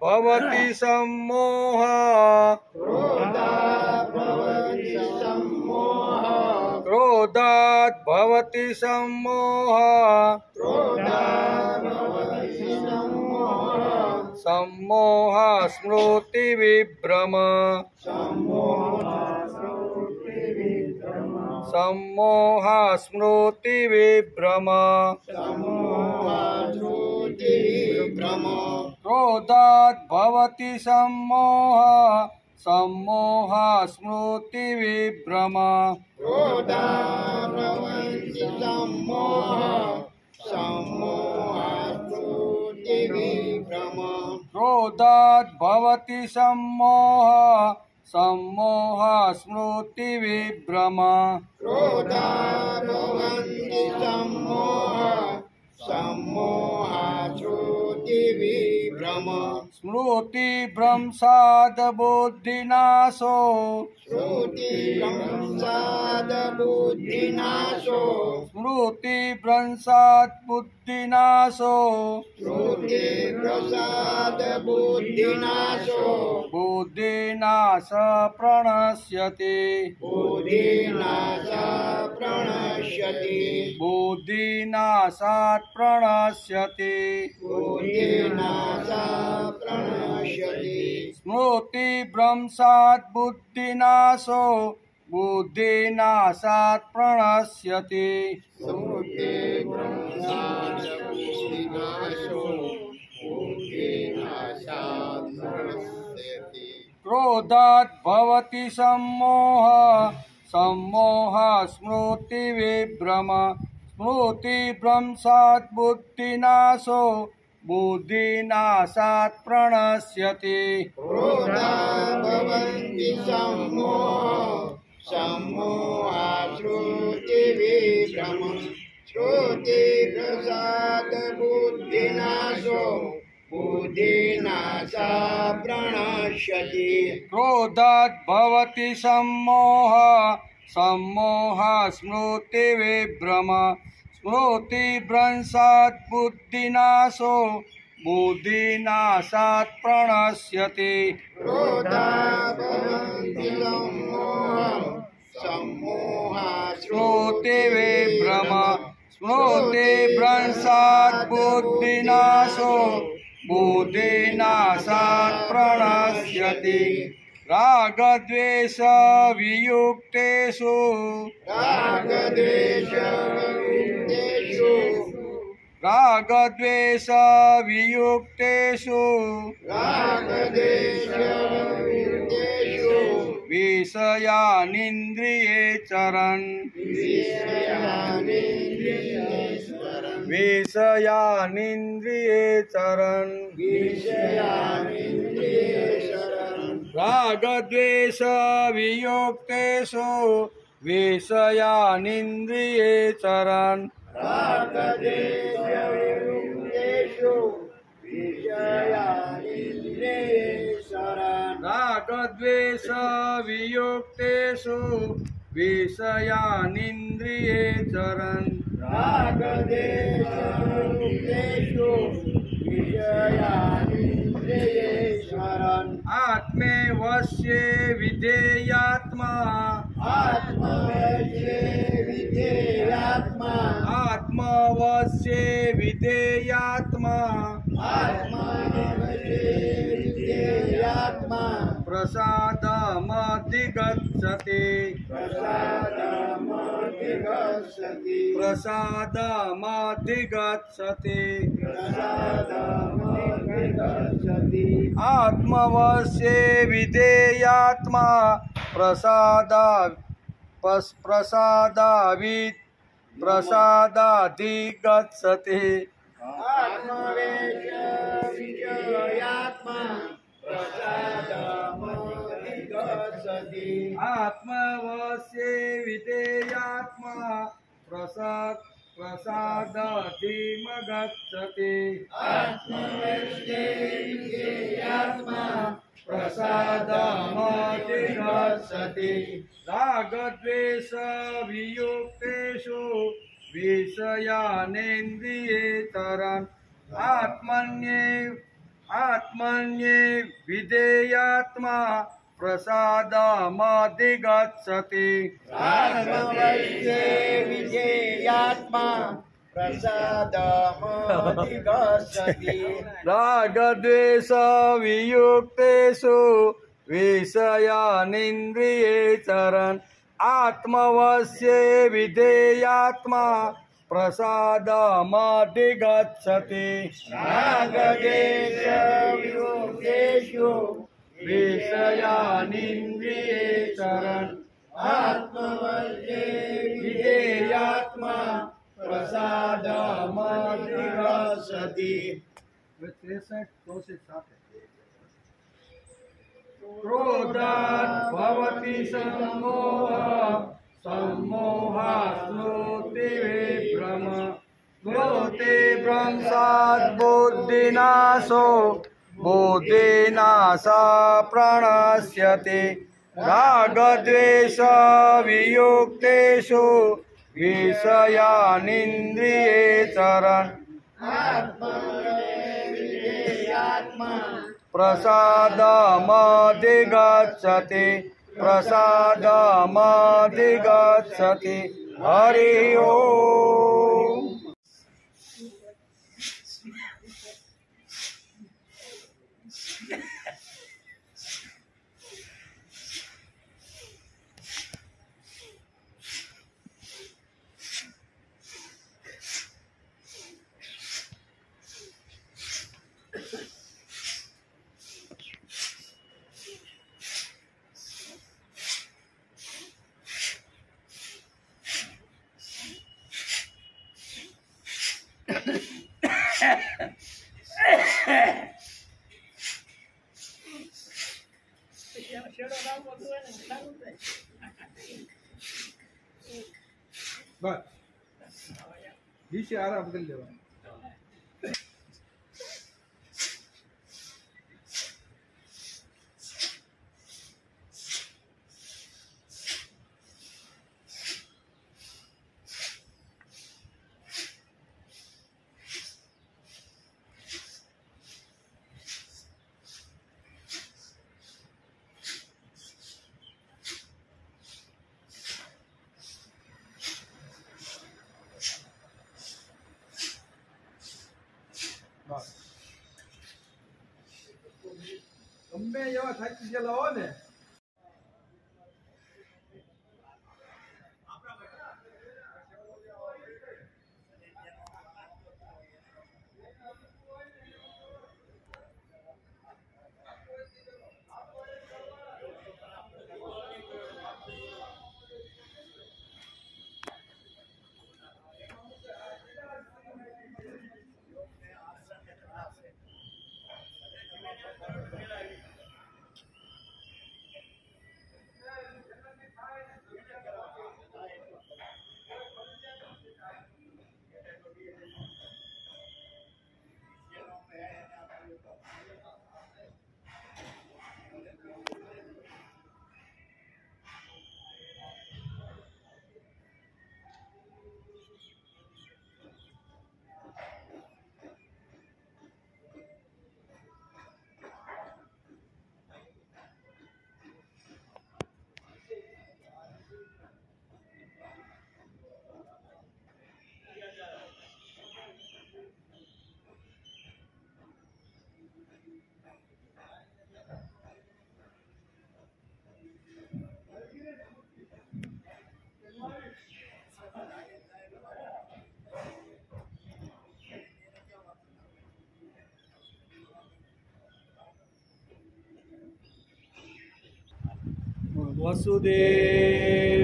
भवति सम्मोह क्रोधात् भवति सम्मोह सम्मोह स्मृति विभ्रम सम्मोह स्मृति विभ्रम क्रोधात् भवति सम्मोह सम्मोह स्मृति विभ्रम क्रोधात् भवति सम्मोह सम्मोह स्मृति विभ्रम स्मृति भ्रंशात् बुद्धिनाशो स्मृति भ्रंशात् बुद्धिनाशो बुद्धिनाश प्रणश्यति बुद्धिनाशात् प्रणश्यति स्मृति भ्रंशात् बुद्धिनाशो बुद्धिनाशात् प्रणश्यति क्रोधात् भवति सम्मोह सम्मोह स्मृति विभ्रम स्मृति भ्रंशात् बुद्धिनाशो बुद्धिनाशात् प्रणश्यति क्रोधात् भवति सम्मोह सम्मोह स्मृति विभ्रम स्मृति भ्रंशात् बुद्धिनाशो बुद्धिनाशात् प्रणश्यति स्मृति विभ्रम स्मृति भ्रंशात् बुद्धिनाशो बुद्धिनाशात् प्रणश्यति रागद्वेष वियुक्तेषु रागद्वेष वियुक्तेषु विषयानिन्द्रियेचरन् विषयानिन्द्रियेचरन् रागद्वेष वियुक्तेषु विषयानिन्द्रियेचरन् रागद्वेष वियुक्तेषु विषयानिन्द्रियेचरन् आत्मेवश्ये विधेयात्मा आत्मवश्ये विधेयात्मा प्रसादमधिगच्छति प्रसादमधिगच्छति आत्मवश्ये विधेयात्मा प्रसादाधिगच्छति आत्मवश्ये विधेयात्मा प्रसादाधिगच्छति प्रसादमधिगच्छति रागद्वेष वियुक्तेषु विषयानेन्द्रियेचरन् आत्मन्ये विधेयात्मा प्रसादमधिगच्छति राघवस्य विधेयात्मा प्रसादमधिगच्छति रागद्वेषवियुक्तेषु विषयानिन्द्रियेचरन् आत्मवश्ये विधेयात्मा प्रसादमधिगच्छति रागद्वेषवियुक्तेषु विषयानिन्द्रियेचरन् आत्मवश्ये विधेयात्मा प्रसादमधिगच्छति। क्रोधात् भवति सम्मोहः सम्मोहात् विभ्रम क्रोधे भ्रंशात् बुद्धिनाशो बुद्धिनाशः प्रणश्यति रागद्वेषवियुक्तेषु विषयानिन्द्रियेचरन् प्रसादमधिगच्छति प्रसादमधिगच्छति। हरि ओम। बस बीच आ रहा बदल लेवा ગમે એવા થાકી ગયેલા હો ને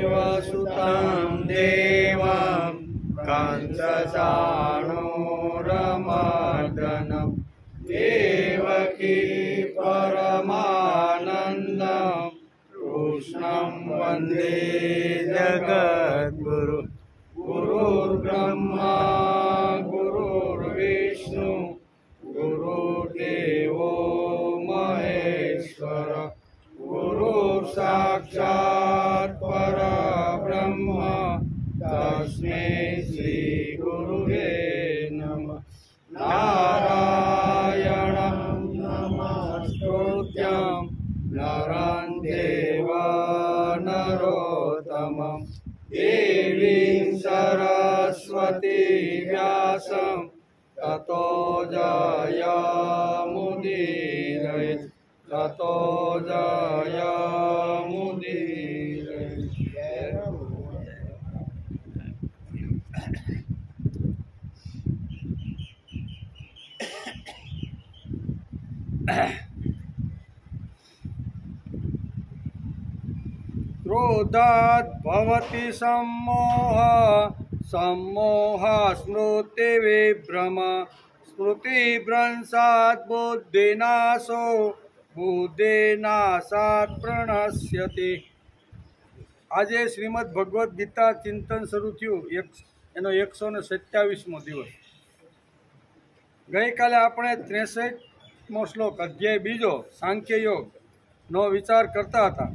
वसुदेवसुतं देवं कंसचाणूरमर्दनं देवकी परमानन्दं कृष्णं वन्दे जगद्गुरु गुरुर्ब्रह्मा गुरुर्विष्णु गुरुर्देवो महेश्वर गुरुर् साक्षात् परब्रह्म तस्मै श्री गुरुवे नमः। नारायणं સમ તતો જયમુદીરય તતો જયમુદીરય. ક્રોધાત ભવતિ सम्मोह सम्मोह સ્મૃતિ વિભ્રમ સ્મૃતિ ભ્રંશાત બુદ્ધિનાશો બુદ્ધિનાશાત પ્રણશ્યતિ. આજે શ્રીમદ ભગવદ્ ગીતા ચિંતન શરૂ થયું, એનો 127મો દિવસ. ગઈકાલે આપણે 63મો શ્લોક અધ્યાય 2 સાંખ્ય યોગનો વિચાર કરતા હતા.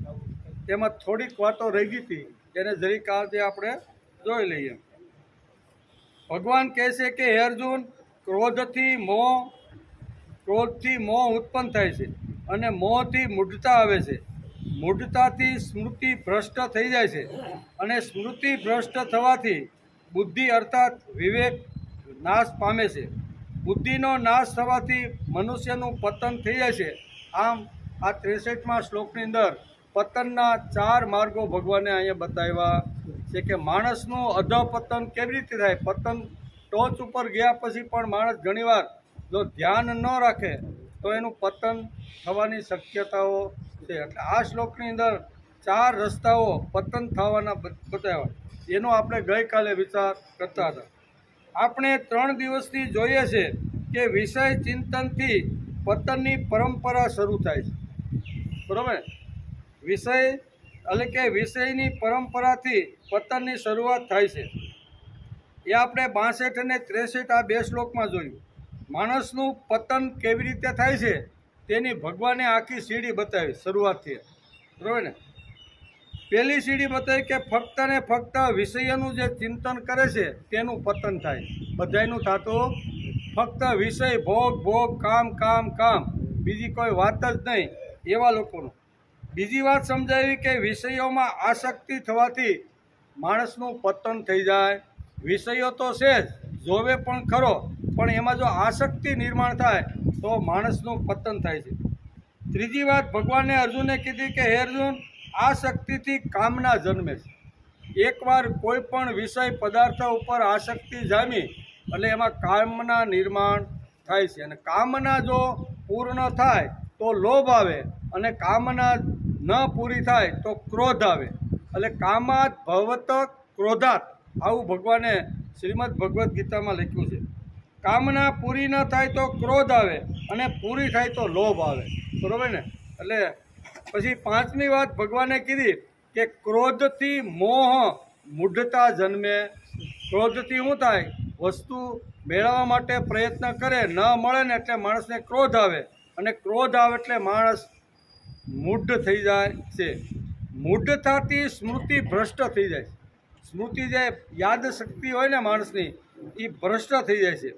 તેમાં થોડીક વાતો રહી ગઈ હતી, એને જરીક આજે આપણે જોઈ લઈએ. ભગવાન કહે છે કે હે અર્જુન, ક્રોધથી મોહ ઉત્પન્ન થાય છે અને મોહથી મૂઢતા આવે છે. મૂઢતાથી સ્મૃતિ ભ્રષ્ટ થઈ જાય છે અને સ્મૃતિ ભ્રષ્ટ થવાથી બુદ્ધિ અર્થાત વિવેક નાશ પામે છે. બુદ્ધિનો નાશ થવાથી મનુષ્યનું પતન થઈ જાય છે. આમ આ 63મા શ્લોકની અંદર પતનના 4 માર્ગો ભગવાને અહીંયા બતાવ્યા છે કે માણસનું અધપતન કેવી રીતે થાય. પતન ટોચ ઉપર ગયા પછી પણ માણસ ઘણીવાર જો ધ્યાન ન રાખે તો એનું પતન થવાની શક્યતાઓ છે. એટલે આ શ્લોકની અંદર 4 રસ્તાઓ પતન થવાના બતાવ્યા. એનો આપણે ગઈકાલે વિચાર કરતા હતા. આપણે 3 દિવસથી જોઈએ છે કે વિષય ચિંતનથી પતનની પરંપરા શરૂ થાય છે. બરાબર? વિષય એટલે કે વિષયની પરંપરાથી પતનની શરૂઆત થાય છે. એ આપણે 62 અને 63 આ 2 શ્લોકમાં જોયું. માણસનું પતન કેવી રીતે થાય છે તેની ભગવાને આખી સીડી બતાવી શરૂઆતથી. બરાબર ને? પહેલી સીડી બતાવી કે ફક્ત ને ફક્ત વિષયનું જે ચિંતન કરે છે તેનું પતન થાય. બધાયનું થતું ફક્ત વિષય ભોગ ભોગ કામ કામ કામ, બીજી કોઈ વાત જ નહીં એવા લોકોનું. બીજી વાત સમજાવી કે વિષયોમાં આસક્તિ થવાથી માણસનું પતન થઈ જાય. વિષયો તો છે જ, જોવે પણ ખરો, પણ એમાં જો આસક્તિ નિર્માણ થાય તો માણસનું પતન થાય છે. ત્રીજી વાત ભગવાને અર્જુનને કીધી કે હે અર્જુન, આસક્તિથી કામના જન્મે છે. એકવાર કોઈ પણ વિષય પદાર્થ ઉપર આસક્તિ જામી એટલે એમાં કામના નિર્માણ થાય છે. અને કામના જો પૂર્ણ થાય તો લોભ આવે અને કામના ન પૂરી થાય તો ક્રોધ આવે. એટલે કામાત ભવત ક્રોધાત, આવું ભગવાને શ્રીમદ ભગવદ્ ગીતામાં લખ્યું છે. કામના પૂરી ન થાય તો ક્રોધ આવે અને પૂરી થાય તો લોભ આવે. બરાબર ને? એટલે પછી 5મી વાત ભગવાને કીધી કે ક્રોધથી મોહ મૂઢતા જન્મે. ક્રોધથી શું થાય? વસ્તુ મેળવવા માટે પ્રયત્ન કરે, ન મળે ને એટલે માણસને ક્રોધ આવે, અને ક્રોધ આવે એટલે માણસ મૂઢ થઈ જાય છે. મૂઢતાથી સ્મૃતિ ભ્રષ્ટ થઈ જાય છે. સ્મૃતિ જે યાદ શક્તિ હોય ને માણસની, એ ભ્રષ્ટ થઈ જાય છે.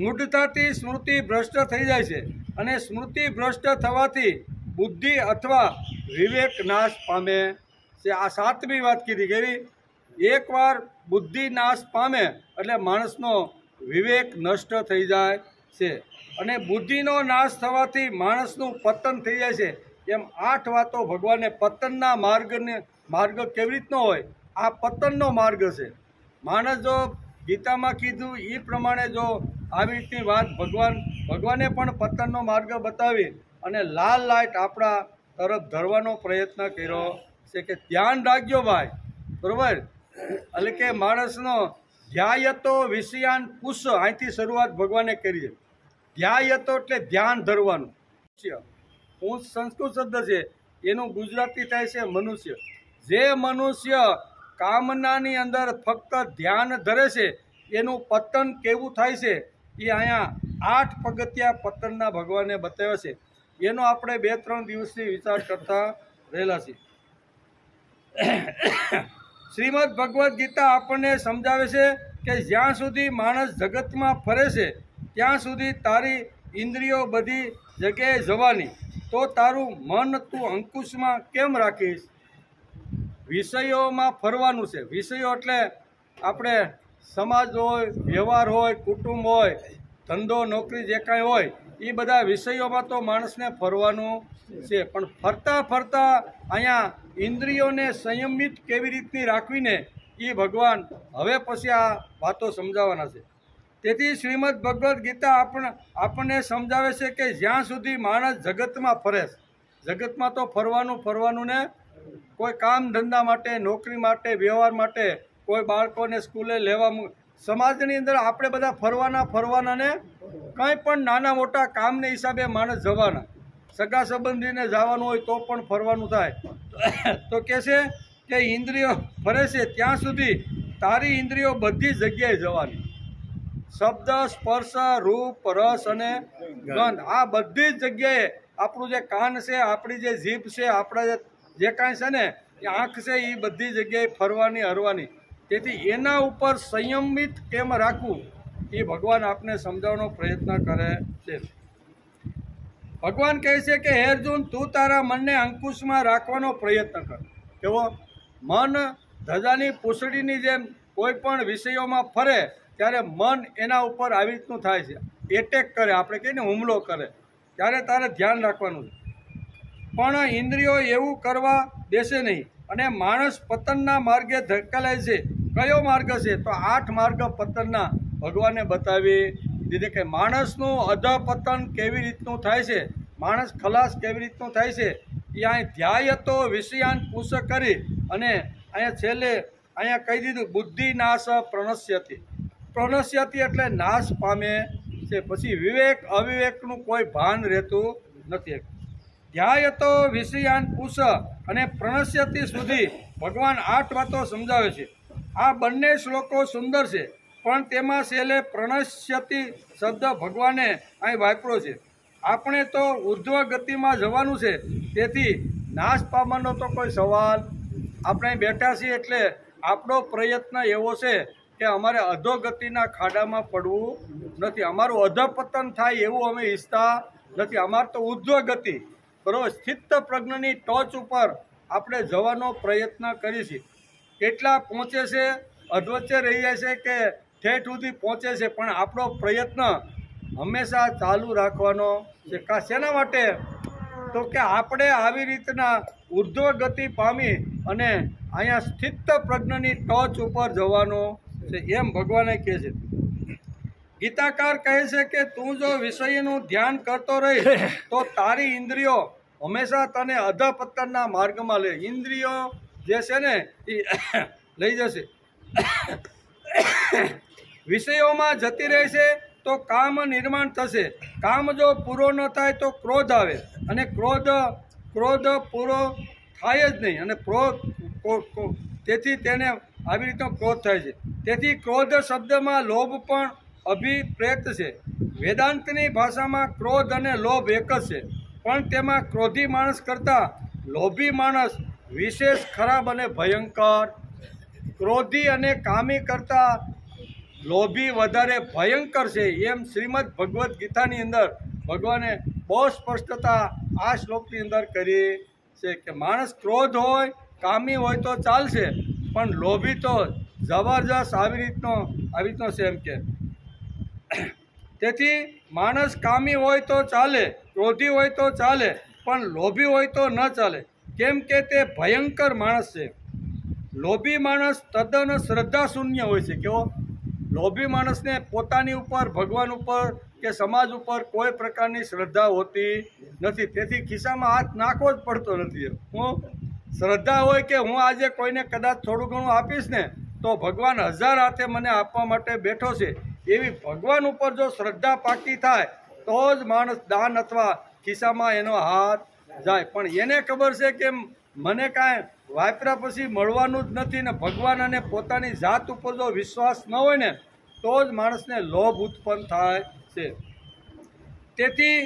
મૂઢતાથી સ્મૃતિ ભ્રષ્ટ થઈ જાય છે અને સ્મૃતિ ભ્રષ્ટ થવાથી બુદ્ધિ અથવા વિવેક નાશ પામે છે. આ 7મી વાત કીધી. કેવી? એકવાર બુદ્ધિ નાશ પામે એટલે માણસનો વિવેક નષ્ટ થઈ જાય છે અને બુદ્ધિનો નાશ થવાથી માણસનું પતન થઈ જાય છે. એમ 8 વાતો ભગવાને પતનના માર્ગ કેવી રીતનો હોય, આ પતનનો માર્ગ છે. માણસ જો ગીતામાં કીધું એ પ્રમાણે જો આવી રીતની વાત ભગવાને પણ પતનનો માર્ગ બતાવી અને લાલ લાઇટ આપણા તરફ ધરવાનો પ્રયત્ન કર્યો છે કે ધ્યાન રાખજો ભાઈ. બરાબર? એટલે કે માણસનો ધ્યાયતો વિષયાન પુષ, અહીંથી શરૂઆત ભગવાને કરી છે. ધ્યાયતો એટલે ધ્યાન ધરવાનું. પુંછ સંસ્કૃત શબ્દ છે, એનું ગુજરાતી થાય છે મનુષ્ય. જે મનુષ્ય કામનાની અંદર ફક્ત ધ્યાન ધરે છે એનું પતન કેવું થાય છે એ અહીંયા 8 પગથિયા પતનના ભગવાને બતાવ્યા છે. એનો આપણે 2-3 દિવસથી વિચાર કરતા રહેલા છીએ. શ્રીમદ ભગવદ્ ગીતા આપણને સમજાવે છે કે જ્યાં સુધી માણસ જગતમાં ફરે છે ત્યાં સુધી તારી ઇન્દ્રિયો બધી જગ્યાએ જવાની, તો તારું મન તું અંકુશમાં કેમ રાખીશ? વિષયોમાં ફરવાનું છે. વિષયો એટલે આપણે સમાજ હોય, વ્યવહાર હોય, કુટુંબ હોય, ધંધો નોકરી જે કાંઈ હોય એ બધા વિષયોમાં તો માણસને ફરવાનું છે. પણ ફરતા ફરતા અહીંયા ઇન્દ્રિયોને સંયમિત કેવી રીતની રાખવીને એ ભગવાન હવે પછી આ વાતો સમજાવવાના છે. તેથી શ્રીમદ ભગવદ્ ગીતા આપણને સમજાવે છે કે જ્યાં સુધી માણસ જગતમાં ફરે છે, જગતમાં તો ફરવાનું ને કોઈ કામ ધંધા માટે, નોકરી માટે, વ્યવહાર માટે, કોઈ બાળકોને સ્કૂલે લેવા, સમાજની અંદર આપણે બધા ફરવાના ને કંઈ પણ નાના મોટા કામને હિસાબે માણસ જવાના, સગા સંબંધીને જવાનું હોય તો પણ ફરવાનું થાય. તો કહે છે કે ઇન્દ્રિયો ફરે છે ત્યાં સુધી તારી ઇન્દ્રિયો બધી જગ્યાએ જવાની. શબ્દ, સ્પર્શ, રૂપ, રસ અને ગંધ, આ બધી જ જગ્યાએ આપણું જે કાન છે, આપણી જે જીભ છે, આપણા જે કાંઈ છે ને એ આંખ છે, એ બધી જગ્યાએ ફરવાની, હરવાની. તેથી એના ઉપર સંયમિત કેમ રાખવું એ ભગવાન આપને સમજાવવાનો પ્રયત્ન કરે છે. ભગવાન કહે છે કે હે અર્જુન, તું તારા મનને અંકુશમાં રાખવાનો પ્રયત્ન કર. કેવો? મન ધજાની પૂંછડીની જેમ કોઈ પણ વિષયોમાં ફરે ત્યારે મન એના ઉપર આવી રીતનું થાય છે, એટેક કરે, આપણે કહીએ ને હુમલો કરે, ત્યારે તારે ધ્યાન રાખવાનું છે. પણ ઇન્દ્રિયો એવું કરવા દેશે નહીં અને માણસ પતનના માર્ગે ધકેલાય છે. કયો માર્ગ છે? તો 8 માર્ગ પતનના ભગવાને બતાવી દીધે કે માણસનું અધપતન કેવી રીતનું થાય છે, માણસ ખલાસ કેવી રીતનું થાય છે. એ અહીં ધ્યાયતો વિષયાન પુષ કરી અને અહીંયા છેલ્લે અહીંયા કહી દીધું બુદ્ધિ નાશ પ્રણશ્યતિ. પ્રણશ્યતિ એટલે નાશ પામે છે. પછી વિવેક અવિવેકનું કોઈ ભાન રહેતું નથી. ધ્યાયતો વિષયાન પુષ અને પ્રણશ્યતિ સુધી ભગવાન 8 વાતો સમજાવે છે. આ બંને શ્લોકો સુંદર છે, પણ તેમાં છેલ્લે પ્રણશ્યતિ શબ્દ ભગવાને અહીં વાપર્યો છે. આપણે તો ઉર્ધ્વ ગતિમાં જવાનું છે, તેથી નાશ પામવાનો તો કોઈ સવાલ. આપણે બેઠા છીએ એટલે આપણો પ્રયત્ન એવો છે કે અમારે અધોગતિના ખાડામાં પડવું નથી, અમારું અધપતન થાય એવું અમે ઈચ્છતા નથી. અમારે તો ઉર્ધ્વ ગતિ, બરાબર, સ્થિત પ્રજ્ઞની ટોચ ઉપર આપણે જવાનો પ્રયત્ન કરીએ છીએ. કેટલા પહોંચે છે, અધવચ્ચે રહી જાય છે કે ઠેઠ સુધી પહોંચે છે, પણ આપણો પ્રયત્ન હંમેશા ચાલુ રાખવાનો છે. શેના માટે? તો કે આપણે આવી રીતના ઉર્ધ્વ ગતિ પામી અને અહીંયા સ્થિત પ્રજ્ઞની ટોચ ઉપર જવાનો છે, એમ ભગવાને કહે છે. ગીતાકાર કહે છે કે તું જો વિષયનું ધ્યાન કરતો રહી તો તારી ઇન્દ્રિયો હંમેશા તને અધપતનના માર્ગમાં લે. ઇન્દ્રિયો જે છે ને એ લઈ જશે, વિષયોમાં જતી રહેશે તો કામ નિર્માણ થશે. કામ જો પૂરો ન થાય તો ક્રોધ આવે અને ક્રોધ પૂરો થાય જ નહીં અને તેથી તેને આવી રીતનો ક્રોધ થાય છે. તેથી ક્રોધ શબ્દમાં લોભ પણ અભિપ્રેત છે. વેદાંતની ભાષામાં ક્રોધ અને લોભ એક જ છે, પણ તેમાં ક્રોધી માણસ કરતાં લોભી માણસ વિશેષ ખરાબ અને ભયંકર. ક્રોધી અને કામી કરતાં લોભી વધારે ભયંકર છે, એમ શ્રીમદ ભગવદ્ ગીતાની અંદર ભગવાને બહુ સ્પષ્ટતા આ શ્લોકની અંદર કરી છે કે માણસ ક્રોધ હોય, કામી હોય તો ચાલશે, પણ લોભી તો જબરજસ્ત આવી રીતનો છે એમ કે. તેથી માણસ કામી હોય તો ચાલે, ક્રોધી હોય તો ચાલે, પણ લોભી હોય તો ન ચાલે, કેમ કે તે ભયંકર માણસ છે. લોભી માણસ તદ્દન શ્રદ્ધા શૂન્ય હોય છે. કેવો? લોભી માણસને પોતાની ઉપર, ભગવાન ઉપર કે સમાજ ઉપર કોઈ પ્રકારની શ્રદ્ધા હોતી નથી, તેથી ખિસ્સામાં હાથ નાખવો જ પડતો નથી. હું શ્રદ્ધા હોય કે હું આજે કોઈને કદાચ થોડું ઘણું આપીશ ને તો ભગવાન 1000 હાથે મને આપવા માટે બેઠો છે, એવી ભગવાન ઉપર જો શ્રદ્ધા પાકી થાય તો જ માણસ દાન અથવા ખિસ્સામાં એનો હાથ જાય. પણ એને ખબર છે કે મને કાંઈ વાપર્યા પછી મળવાનું જ નથી ને ભગવાન અને પોતાની જાત ઉપર જો વિશ્વાસ ન હોય ને તો જ માણસને લોભ ઉત્પન્ન થાય છે. તેથી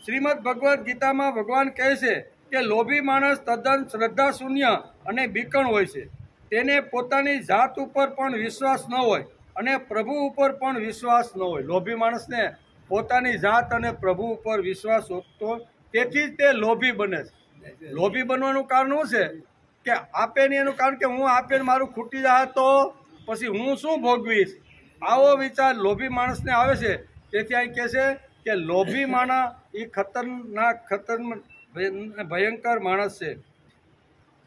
શ્રીમદ ભગવદ્ ગીતામાં ભગવાન કહે છે કે લોભી માણસ તદ્દન શ્રદ્ધા શૂન્ય અને બીકણ હોય છે. તેને પોતાની જાત ઉપર પણ વિશ્વાસ ન હોય અને પ્રભુ ઉપર પણ વિશ્વાસ ન હોય. લોભી માણસને પોતાની જાત અને પ્રભુ ઉપર વિશ્વાસ હોતો, તેથી જ તે લોભી બને છે. લોભી બનવાનું કારણ શું છે કે આપે ને એનું કારણ કે હું આપે મારું ખૂટી જાય તો પછી હું શું ભોગવીશ, આવો વિચાર લોભી માણસને આવે છે, તેથી અહીં કહે છે કે લોભી માણસ એ ખતરનાક ભયંકર માણસ છે.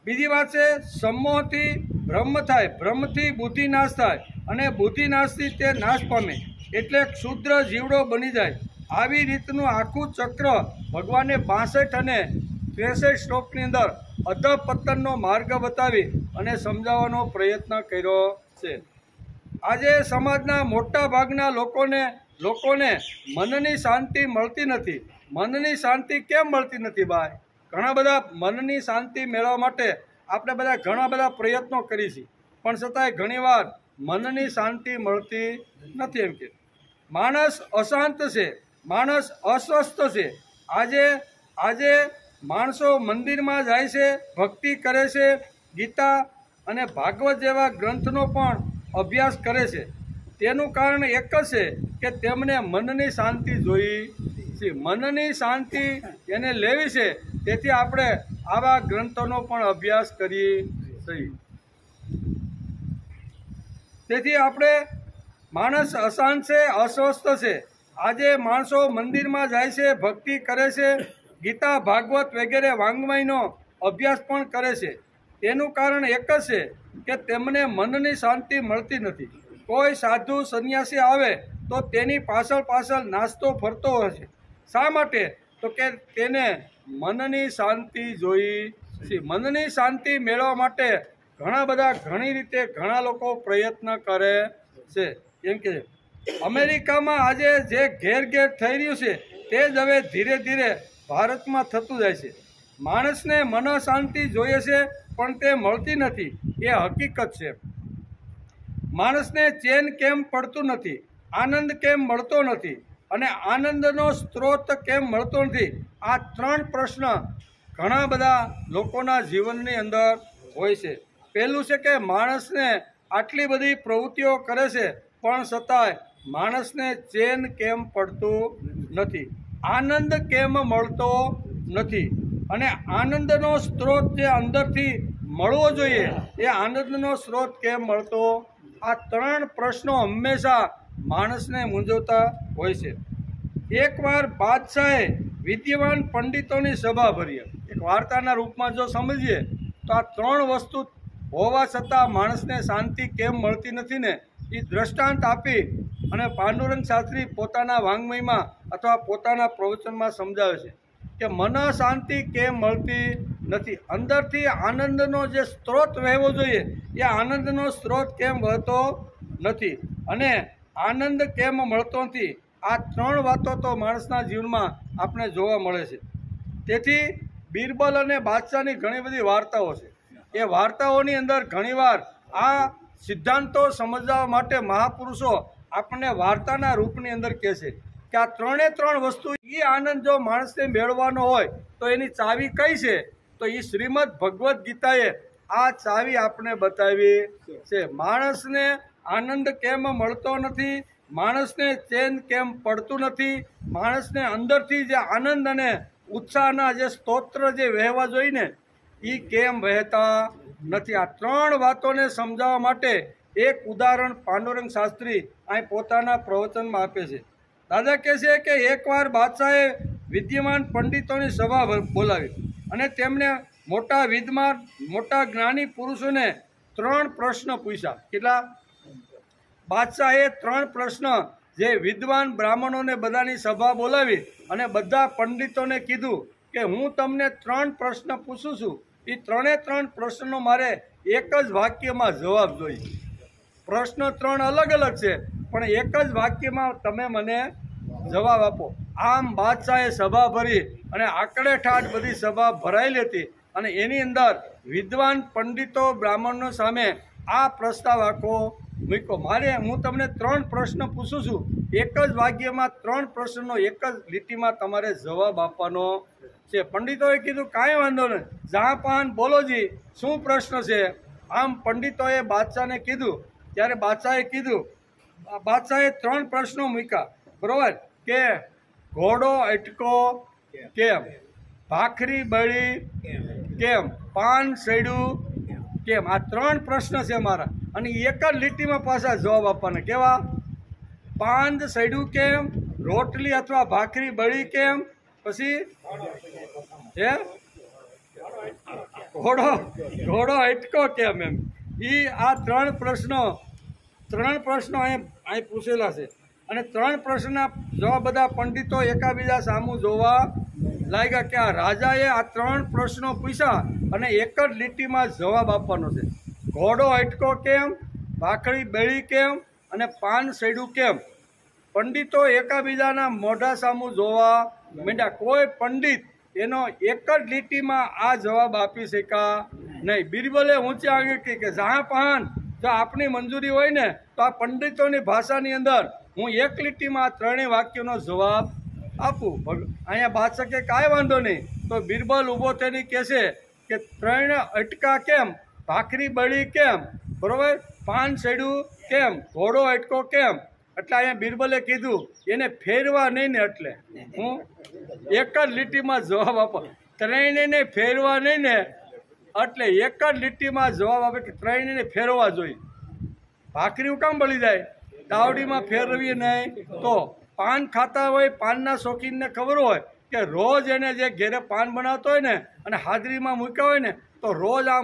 બીજી વાત છે, સમોહથી ભ્રમ થાય, ભ્રમથી બુદ્ધિ નાશ થાય, અને બુદ્ધિ નાશથી તે નાશ પામે, એટલે ક્ષુદ્ર જીવડો બની જાય. આવી રીતનું આખું ચક્ર ભગવાને 62 અને 63 શ્લોકની અંદર અધપતનનો માર્ગ બતાવી અને સમજાવવાનો પ્રયત્ન કર્યો છે. આજે સમાજના મોટા ભાગના લોકોને મનની શાંતિ મળતી નથી. મનની શાંતિ કેમ મળતી નથી ભાઈ? ઘણા બધા મનની શાંતિ મેળવવા માટે આપણે બધા ઘણા બધા પ્રયત્નો કરી છીએ, પણ છતાંય ઘણીવાર મનની શાંતિ મળતી નથી. એમ કે માણસ અશાંત છે, માણસ અસ્વસ્થ છે. આજે માણસો મંદિરમાં જાય છે, ભક્તિ કરે છે, ગીતા અને ભાગવત જેવા ગ્રંથનો પણ અભ્યાસ કરે છે. તેનું કારણ એક જ છે કે તેમને મનની શાંતિ જોઈ છે, મનની શાંતિ એને લેવી છે. તેથી આપણે આવા ગ્રંથોનો પણ અભ્યાસ કરીએ છીએ. તેથી આપણે માણસ અશાંત છે, અસ્વસ્થ છે. આજે માણસો મંદિરમાં જાય છે, ભક્તિ કરે છે, ગીતા ભાગવત વગેરે વાંગ્મયનો અભ્યાસ પણ કરે છે. તેનું કારણ એક જ છે કે તેમને મનની શાંતિ મળતી નથી. કોઈ સાધુ સંન્યાસી આવે તો તેની પાછળ નાસ્તો ફરતો હોય છે. શા માટે? તો કે તેને મનની શાંતિ જોઈ છે. મનની શાંતિ મેળવવા માટે ઘણી રીતે ઘણા લોકો પ્રયત્ન કરે છે. એમ કે અમેરિકામાં આજે જે ઘેર થઈ રહ્યું છે તે જ હવે ધીરે ધીરે ભારતમાં થતું જાય છે. માણસને મન શાંતિ જોઈએ છે, પણ તે મળતી નથી, એ હકીકત છે. માણસને ચેન કેમ પડતું નથી, આનંદ કેમ મળતો નથી, અને આનંદનો સ્ત્રોત કેમ મળતો નથી? આ 3 પ્રશ્ન ઘણા બધા લોકોના જીવનની અંદર હોય છે. પહેલું છે કે માણસને આટલી બધી પ્રવૃત્તિઓ કરે છે, પણ છતાંય માણસને ચેન કેમ પડતું નથી, આનંદ કેમ મળતો નથી, અને આનંદનો સ્ત્રોત જે અંદરથી મળવો જોઈએ એ આનંદનો સ્ત્રોત કેમ મળતો? આ 3 પ્રશ્નો હંમેશા માણસને મૂંઝવતા હોય છે. એકવાર બાદશાહે વિદ્યવાન પંડિતોની સભા ભરી. એક વાર્તાના રૂપમાં જો સમજીએ તો આ 3 વસ્તુ હોવા છતાં માણસને શાંતિ કેમ મળતી નથી ને, એ દ્રષ્ટાંત આપી અને પાંડુરંગ શાસ્ત્રી પોતાના વાંગ્મયમાં અથવા પોતાના પ્રવચનમાં સમજાવે છે કે મન શાંતિ કેમ મળતી નથી, અંદરથી આનંદનો જે સ્ત્રોત વહેવો જોઈએ એ આનંદનો સ્ત્રોત કેમ વહેતો નથી, અને આનંદ કેમ મળતો નથી. આ 3 વાતો તો માણસના જીવનમાં આપણે જોવા મળે છે. તેથી બિરબલ અને બાદશાહની ઘણી બધી વાર્તાઓ છે. એ વાર્તાઓની અંદર ઘણીવાર આ સિદ્ધાંતો સમજવા માટે મહાપુરુષો આપણને વાર્તાના રૂપની અંદર કહે છે કે આ 3 વસ્તુ એ આનંદ જો માણસને મેળવવાનો હોય તો એની ચાવી કઈ છે? તો એ શ્રીમદ ભગવદ્ ગીતાએ આ ચાવી આપણે બતાવી છે. માણસને આનંદ કેમ મળતો નથી, માણસને ચેન કેમ પડતું નથી, માણસને અંદરથી જે આનંદ અને ઉત્સાહના જે સ્તોત્ર જે વહેવા જોઈએ ને એ કેમ વહેતા નથી. આ 3 વાતોને સમજાવવા માટે એક ઉદાહરણ પાંડુરંગ શાસ્ત્રી અહીં પોતાના પ્રવચનમાં આપે છે. દાદા કહે છે કે એકવાર બાદશાહે વિદ્યમાન પંડિતોની સભા બોલાવી અને તેમને મોટા વિદ્વાન મોટા જ્ઞાની પુરુષોને 3 પ્રશ્ન પૂછ્યા. કેટલા? બાદશાહે 3 પ્રશ્ન જે વિદ્વાન બ્રાહ્મણોને બધાની સભા બોલાવી અને બધા પંડિતોને કીધું કે હું તમને 3 પ્રશ્ન પૂછું છું, એ 3 પ્રશ્નનો મારે એક જ વાક્યમાં જવાબ જોઈએ. પ્રશ્ન 3 અલગ અલગ છે, પણ એક જ વાક્યમાં તમે મને જવાબ આપો. આમ બાદશાહે સભા ભરી અને આકડે ઠાઠ બધી સભા ભરાયેલી હતી, અને એની અંદર વિદ્વાન પંડિતો બ્રાહ્મણો સામે આ પ્રસ્તાવ આખો મૂક્યો. હું તમને 3 પ્રશ્ન પૂછું છું, એક જ વાક્યમાં 3 પ્રશ્નનો એક જ લીટીમાં તમારે જવાબ આપવાનો છે. પંડિતોએ કીધું કાંઈ વાંધો નહીં, જહાંપનાહ બોલોજી, શું પ્રશ્ન છે? આમ પંડિતોએ બાદશાહને કીધું ત્યારે બાદશાહે 3 પ્રશ્નો મૂક્યા, બરોબર? કે ઘોડો અટકો કેમ, ભાખરી બળી કેમ, પાન સડ્યું કેમ? આ 3 પ્રશ્ન છે મારા, અને એક જ લીટીમાં પાછા જવાબ આપવાના. કેવા? પાંદ સડ્યું કેમ, રોટલી અથવા ભાખરી બળી કેમ, પછી હે ઘોડો અટકો કેમ, એમ આ ત્રણ પ્રશ્નો અહીં પૂછેલા છે. અને ત્રણ પ્રશ્નના જવાબ બધા પંડિતો એકાબીજા સામું જોવા લાગ્યા કે આ રાજાએ આ ત્રણ પ્રશ્નો પૂછ્યા અને એક જ લીટીમાં જવાબ આપવાનો છે. ઘોડો અટકો કેમ, ભાખરી બળી કેમ અને પાન સડ્યું કેમ. પંડિતો એકાબીજાના મોઢા સામું જોવા માંડ્યા. કોઈ પંડિત એનો એક જ લીટીમાં આ જવાબ આપી શક્યા નહીં. બિરબલે ઊંચી આંગળી કહી કે જહાંપનાહ, જો આપની મંજૂરી હોય ને તો આ પંડિતોની ભાષાની અંદર હું એક લીટીમાં આ ત્રણેય વાક્યોનો જવાબ આપું. અહીંયા બાદશાહ કે કાંઈ વાંધો નહીં. તો બિરબલ ઊભો થઈને કહેશે કે ત્રણ અટકા કેમ, ભાખરી બળી કેમ, બરોબર, પાન સડ્યું કેમ, ઘોડો અટકો કેમ. એટલે અહીંયા બિરબલે કીધું એને ફેરવા નહીં ને, એટલે હું એક જ લીટીમાં જવાબ આપો. ત્રણેયને ફેરવા નહીં ને, એટલે એક જ લીટીમાં જવાબ આપે કે ત્રણેયને ફેરવા જોઈએ. ભાખરી કામ બળી જાય, તાવડીમાં ફેરવીએ નહીં. તો પાન ખાતા હોય, પાનના શોખીનને ખબર હોય કે રોજ એને જે ઘેરે પાન બનાવતો હોય ને અને હાજરીમાં મૂક્યા હોય ને તો રોજ આ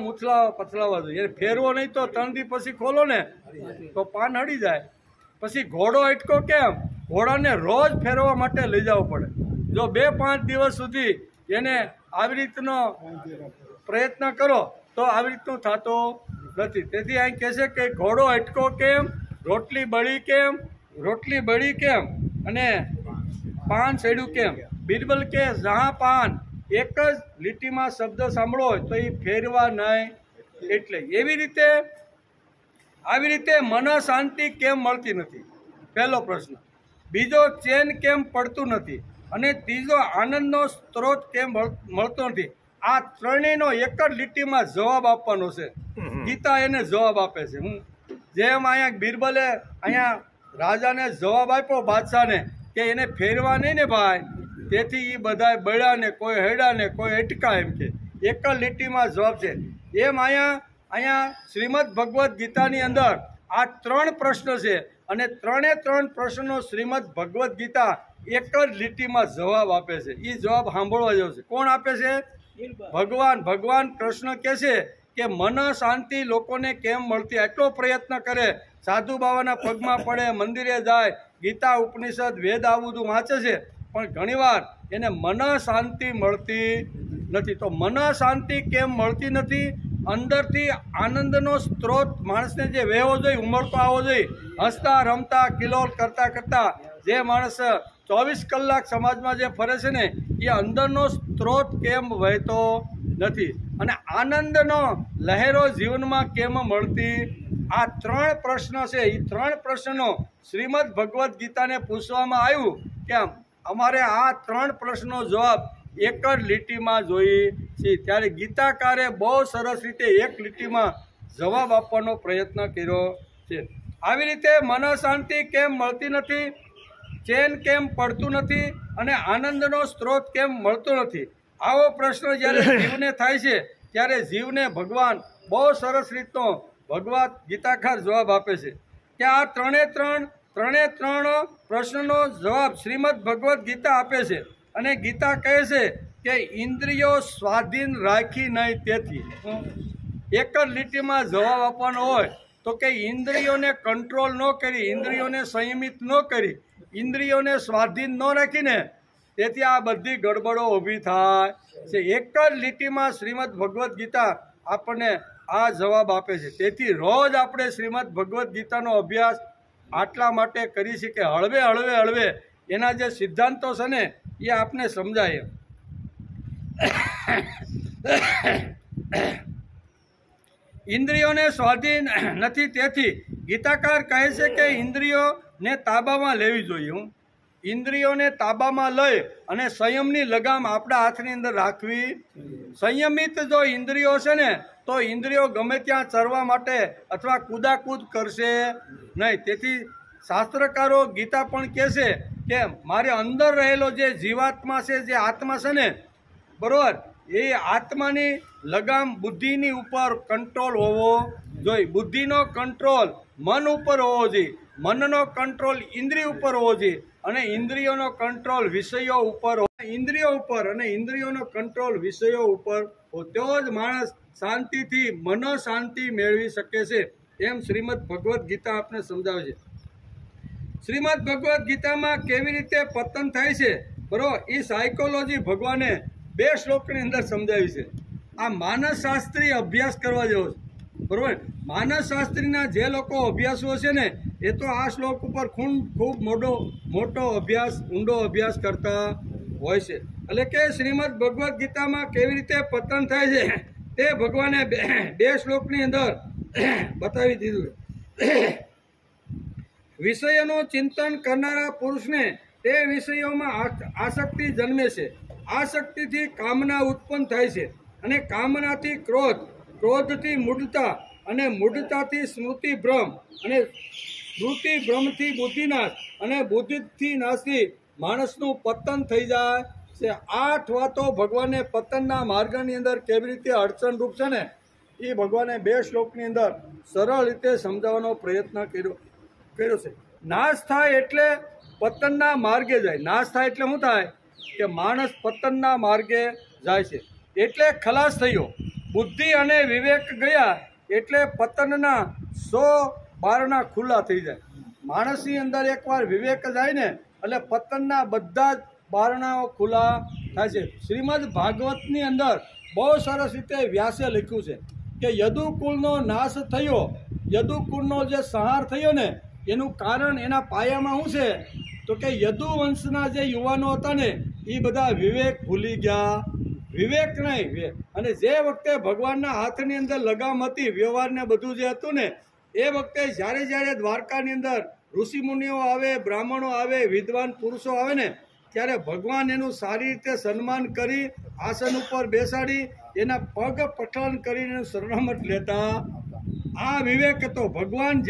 પથલાવા જોઈએ. એને ફેરવો નહીં તો 3 દી પછી ખોલો ને તો પાન હળી જાય. પછી ઘોડો અટકો કેમ, ઘોડાને રોજ ફેરવા માટે લઈ જવો પડે. જો 2-5 દિવસ સુધી એને આવી રીતનો પ્રયત્ન કરો તો આવી રીતનું થતું નથી. તેથી અહીં કહેશે કે ઘોડો અટકો કેમ, રોટલી બળી કેમ અને પાન સડ્યું કેમ. બિરબલ કે જહાંપનાહ, એક જ લીટીમાં શબ્દ સાંભળો હોય તો એ ફેરવા નહીં. એટલે આવી રીતે મન શાંતિ કેમ મળતી નથી, પહેલો પ્રશ્ન. બીજો, ચેન કેમ પડતું નથી. અને ત્રીજો, આનંદનો સ્ત્રોત કેમ મળતો નથી. આ ત્રણેયનો એક જ લીટીમાં જવાબ આપવાનો છે. ગીતા એને જવાબ આપે છે. જેમ અહીંયા બિરબલે અહીંયા રાજાને જવાબ આપ્યો, બાદશાહને, કે એને ફેરવા નહીં ને ભાઈ, તેથી એ બધા બળ્યા ને, કોઈ હેડા ને, કોઈ અટકા, એમ કે એક જ લીટીમાં જવાબ છે. એમ અહીંયા શ્રીમદ ભગવદ્ ગીતાની અંદર આ 3 પ્રશ્ન છે અને 3 પ્રશ્નો શ્રીમદ ભગવદ્ ગીતા એક જ લીટીમાં જવાબ આપે છે. એ જવાબ સાંભળવા જેવો છે. કોણ આપે છે? ભગવાન કૃષ્ણ કહે છે કે મન શાંતિ લોકોને કેમ મળતી. એટલો પ્રયત્ન કરે, સાધુ બાબાના પગમાં પડે, મંદિરે જાય, ગીતા ઉપનિષદ વેદ આ બધું વાંચે છે, પણ ઘણીવાર એને મન શાંતિ મળતી નથી. તો મન શાંતિ કેમ મળતી નથી? અંદરથી આનંદનો સ્ત્રોત માણસને જે વહેવો જોઈએ, ઉમળતો આવવો જોઈએ, હસતા રમતા કિલોલ કરતા જે માણસ 24 કલાક સમાજમાં જે ફરે છે ને, એ અંદરનો સ્ત્રોત કેમ વહેતો નથી અને આનંદનો લહેરો જીવનમાં કેમ મળતી. આ 3 પ્રશ્ન છે. એ 3 પ્રશ્નો શ્રીમદ ભગવદ્ ગીતાને પૂછવામાં આવ્યું કે અમારે આ 3 પ્રશ્નો જવાબ એક જ લીટીમાં જોઈએ છે. ત્યારે ગીતાકારે બહુ સરસ રીતે એક લીટીમાં જવાબ આપવાનો પ્રયત્ન કર્યો છે. આવી રીતે મન શાંતિ કેમ મળતી નથી, ચેન કેમ પડતું નથી અને આનંદનો સ્ત્રોત કેમ મળતો નથી. આવો પ્રશ્ન જ્યારે જીવને થાય છે ત્યારે જીવને ભગવાન બહુ સરસ રીતનો ભગવદ્ ગીતાકાર જવાબ આપે છે કે આ ત્રણે ત્રણ પ્રશ્નનો જવાબ શ્રીમદ ભગવદ્ ગીતા આપે છે. અને ગીતા કહે છે કે ઇન્દ્રિયો સ્વાધીન રાખી નહીં. તેથી એક જ લીટીમાં જવાબ આપવાનો હોય તો કે ઇન્દ્રિયોને કંટ્રોલ ન કરી, ઇન્દ્રિયોને સંયમિત ન કરી, ઇન્દ્રિયોને સ્વાધીન ન રાખીને, તેથી આ બધી ગડબડો ઊભી થાય છે. એક જ લીટીમાં શ્રીમદ ભગવદ્ ગીતા આપણને આ જવાબ આપે છે. તેથી રોજ આપણે શ્રીમદ ભગવદ્ ગીતાનો અભ્યાસ આટલા માટે કરી છે કે હળવે એના જે સિદ્ધાંતો છે ને એ આપને સમજાય. ઇન્દ્રિયોને સ્વાધીન નથી. તેથી ગીતાકાર કહે છે કે ઇન્દ્રિયોને તાબામાં લેવી જોઈએ. ઇન્દ્રિયોને તાબામાં લઈ અને સંયમની લગામ આપણા હાથની અંદર રાખવી. સંયમિત જો ઇન્દ્રિયો છે ને તો ઇન્દ્રિયો ગમે ત્યાં ચરવા માટે અથવા કૂદાકૂદ કરશે નહીં. તેથી શાસ્ત્રકારો ગીતા પણ કહે છે કે મારે અંદર રહેલો જે જીવાત્મા છે, જે આત્મા છે ને, બરાબર, એ આત્માની લગામ બુદ્ધિની ઉપર કંટ્રોલ હોવો જોઈએ. બુદ્ધિનો કંટ્રોલ મન ઉપર હોવો જોઈએ. મનનો કંટ્રોલ ઇન્દ્રિય ઉપર હોવો જોઈએ અને ઇન્દ્રિયોનો કંટ્રોલ વિષયો ઉપર, ઇન્દ્રિયો ઉપર અને ઇન્દ્રિયોનો કંટ્રોલ વિષયો ઉપર તો જ માણસ શાંતિથી મનોશાંતિ મેળવી શકે છે, એમ શ્રીમદ ભગવદ્ ગીતા આપને સમજાવે છે. શ્રીમદ ભગવદ્ ગીતામાં કેવી રીતે પતન થાય છે બરોબર, એ સાયકોલોજી ભગવાને 2 શ્લોકની અંદર સમજાવી છે. આ માનસશાસ્ત્રી અભ્યાસ કરવા જેવો છે બરોબર. માનસશાસ્ત્રીના જે લોકો અભ્યાસો છે ને એ તો આ શ્લોક ઉપર ખૂબ મોટો અભ્યાસ, ઊંડો અભ્યાસ કરતા હોય છે. એટલે કે શ્રીમદ ભગવદ્ ગીતામાં કેવી રીતે પતન થાય છે તે ભગવાને 2 શ્લોકની અંદર બતાવી દીધું. વિષયોનું ચિંતન કરનારા પુરુષને તે વિષયોમાં આસક્તિ જન્મે છે. આસક્તિથી કામના ઉત્પન્ન થાય છે અને કામનાથી ક્રોધ, ક્રોધથી મૂઢતા અને મૂઢતાથી સ્મૃતિભ્રમ અને સ્મૃતિભ્રમથી બુદ્ધિનાશ અને બુદ્ધિથી નાશથી માણસનું પતન થઈ જાય છે. 8 વાતો ભગવાને પતનના માર્ગની અંદર કેવી રીતે અડચણરૂપ છે ને એ ભગવાને 2 શ્લોકની અંદર સરળ રીતે સમજાવવાનો પ્રયત્ન કર્યો છે. નાશ થાય એટલે પતનના માર્ગે જાય. નાશ થાય એટલે શું થાય કે માણસ પતનના માર્ગે જાય છે, એટલે ખલાસ થયો. બુદ્ધિ અને વિવેક ગયા એટલે પતનના 100 બારણા ખુલ્લા થઈ જાય. માણસની અંદર એકવાર વિવેક જાય ને એટલે પતનના બધા જ બારણાઓ ખુલ્લા થાય છે. શ્રીમદ ભાગવતની અંદર બહુ સરસ રીતે વ્યાસે લખ્યું છે કે યદુકુળનો નાશ થયો, યદુકુળનો જે સંહાર થયો ને એનું કારણ એના પાયામાં શું છે તો કે યદુવંશના જે યુવાનો હતા ને એ બધા વિવેક ભૂલી ગયા. વિવેક નહીં, અને જે વખતે ભગવાનના હાથની અંદર લગામ હતી, વ્યવહારને બધું જે હતું ને એ વખતે જ્યારે દ્વારકાની અંદર ઋષિમુનિઓ આવે, બ્રાહ્મણો આવે, વિદ્વાન પુરુષો આવે ને ત્યારે ભગવાન એનું સારી રીતે સન્માન કરી આસન ઉપર બેસાડી એના પગ પઠન કરીને શરણામત લેતા. આ વિવેક હતો. ભગવાને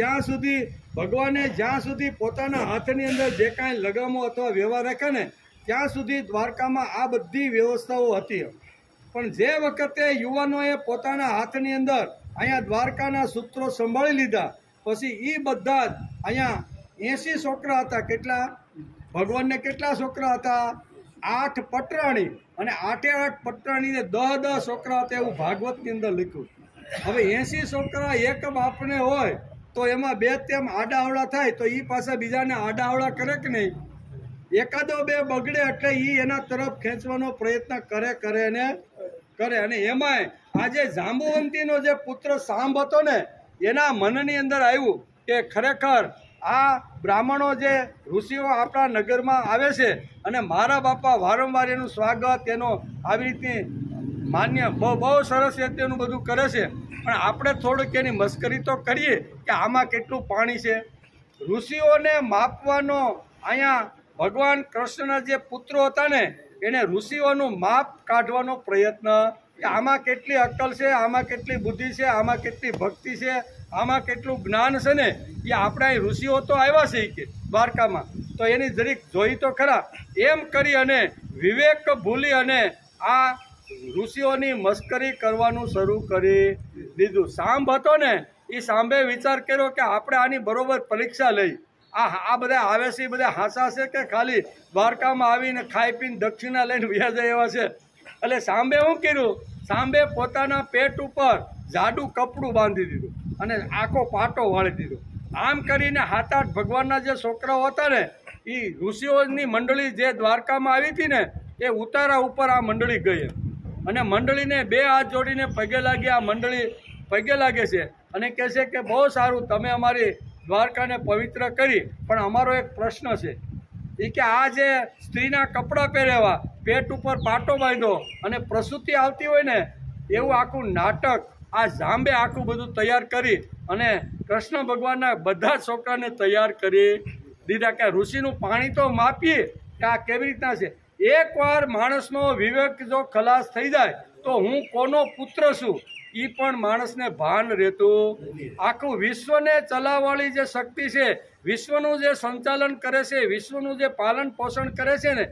જ્યાં સુધી પોતાના હાથની અંદર જે કાંઈ લગામો અથવા વ્યવહાર રાખ્યા ને ત્યાં સુધી દ્વારકામાં આ બધી વ્યવસ્થાઓ હતી. પણ જે વખતે યુવાનોએ પોતાના હાથની અંદર અહીંયા દ્વારકાના સૂત્રો સંભાળી લીધા પછી એ બધા જ અહીંયા 80 છોકરા હતા. કેટલા? ભગવાનને કેટલા છોકરા હતા? 8 પટરાણી, અને 8 પટરાણીને 10 છોકરા હતા એવું ભાગવતની અંદર લખ્યું. હવે 80 છોકરા એક બાપને હોય તો એમાં 2 તેમ આડાવડા થાય તો એ પાછા બીજાને આડાવડા કરે કે નહીં? એકાદો 2 બગડે એટલે એ એના તરફ ખેંચવાનો પ્રયત્ન કરે. અને એમાંય આજે જાંબુવંતીનો જે પુત્ર સાંબ હતો ને એના મનની અંદર આવ્યું કે ખરેખર આ બ્રાહ્મણો જે ઋષિઓ આપણા નગરમાં આવે છે અને મારા બાપા વારંવાર એનું સ્વાગત, એનો આવી રીતે માન્ય બહુ સરસ રીતે એનું બધું કરે છે, પણ આપણે થોડુંક એની મસ્કરી તો કરીએ કે આમાં કેટલું પાણી છે. ઋષિઓને માપવાનો અહીંયા ભગવાન કૃષ્ણના જે પુત્રો હતા ને એને ઋષિઓનું માપ કાઢવાનો પ્રયત્ન કે આમાં કેટલી અક્કલ છે, આમાં કેટલી બુદ્ધિ છે, આમાં કેટલી ભક્તિ છે, આમાં કેટલું જ્ઞાન છે ને એ આપણા ઋષિઓ તો આવ્યા છે કે દ્વારકામાં તો એની જરીક જોઈ તો ખરા. એમ કરી અને વિવેક ભૂલી અને આ ઋષિઓની મસ્કરી કરવાનું શરૂ કરી દીધું. સાંભ હતો ને એ સાંભે વિચાર કર્યો કે આપણે આની બરોબર પરીક્ષા લઈ. આ બધા આવે છે એ બધા હાસા છે કે ખાલી દ્વારકામાં આવીને ખાઈ પીને દક્ષિણા લઈને વ્યા જાય એવા છે? એટલે સાંભે શું કર્યું? સાંભે પોતાના પેટ ઉપર જાડું કપડું બાંધી દીધું અને આખો પાટો વાળી દીધો. આમ કરીને 7-8 ભગવાનના જે છોકરાઓ હતા ને એ ઋષિઓની મંડળી જે દ્વારકામાં આવી હતી ને એ ઉતારા ઉપર આ મંડળી ગઈ અને મંડળીને 2 હાથ જોડીને પગે લાગી. આ મંડળી પગે લાગે છે અને કહે છે કે બહુ સારું, તમે અમારી દ્વારકાને પવિત્ર કરી, પણ અમારો એક પ્રશ્ન છે એ કે આ જે સ્ત્રીના કપડાં પહેરેવા, પેટ ઉપર પાટો બાંધ્યો અને પ્રસૂતિ આવતી હોય ને એવું આખું નાટક આ જાંબે આખું બધું તૈયાર કરી અને કૃષ્ણ ભગવાનના બધા છોકરાને તૈયાર કરી દીધા કે ઋષિનું પાણી તો માપીએ કે આ કેવી રીતના છે. એકવાર માણસનો વિવેક જો ખલાસ થઈ જાય તો હું કોનો પુત્ર છું એ પણ માણસને ભાન રહેતું. આખું વિશ્વને ચલાવવાળી જે શક્તિ છે, વિશ્વનું જે સંચાલન કરે છે, વિશ્વનું જે પાલન પોષણ કરે છે ને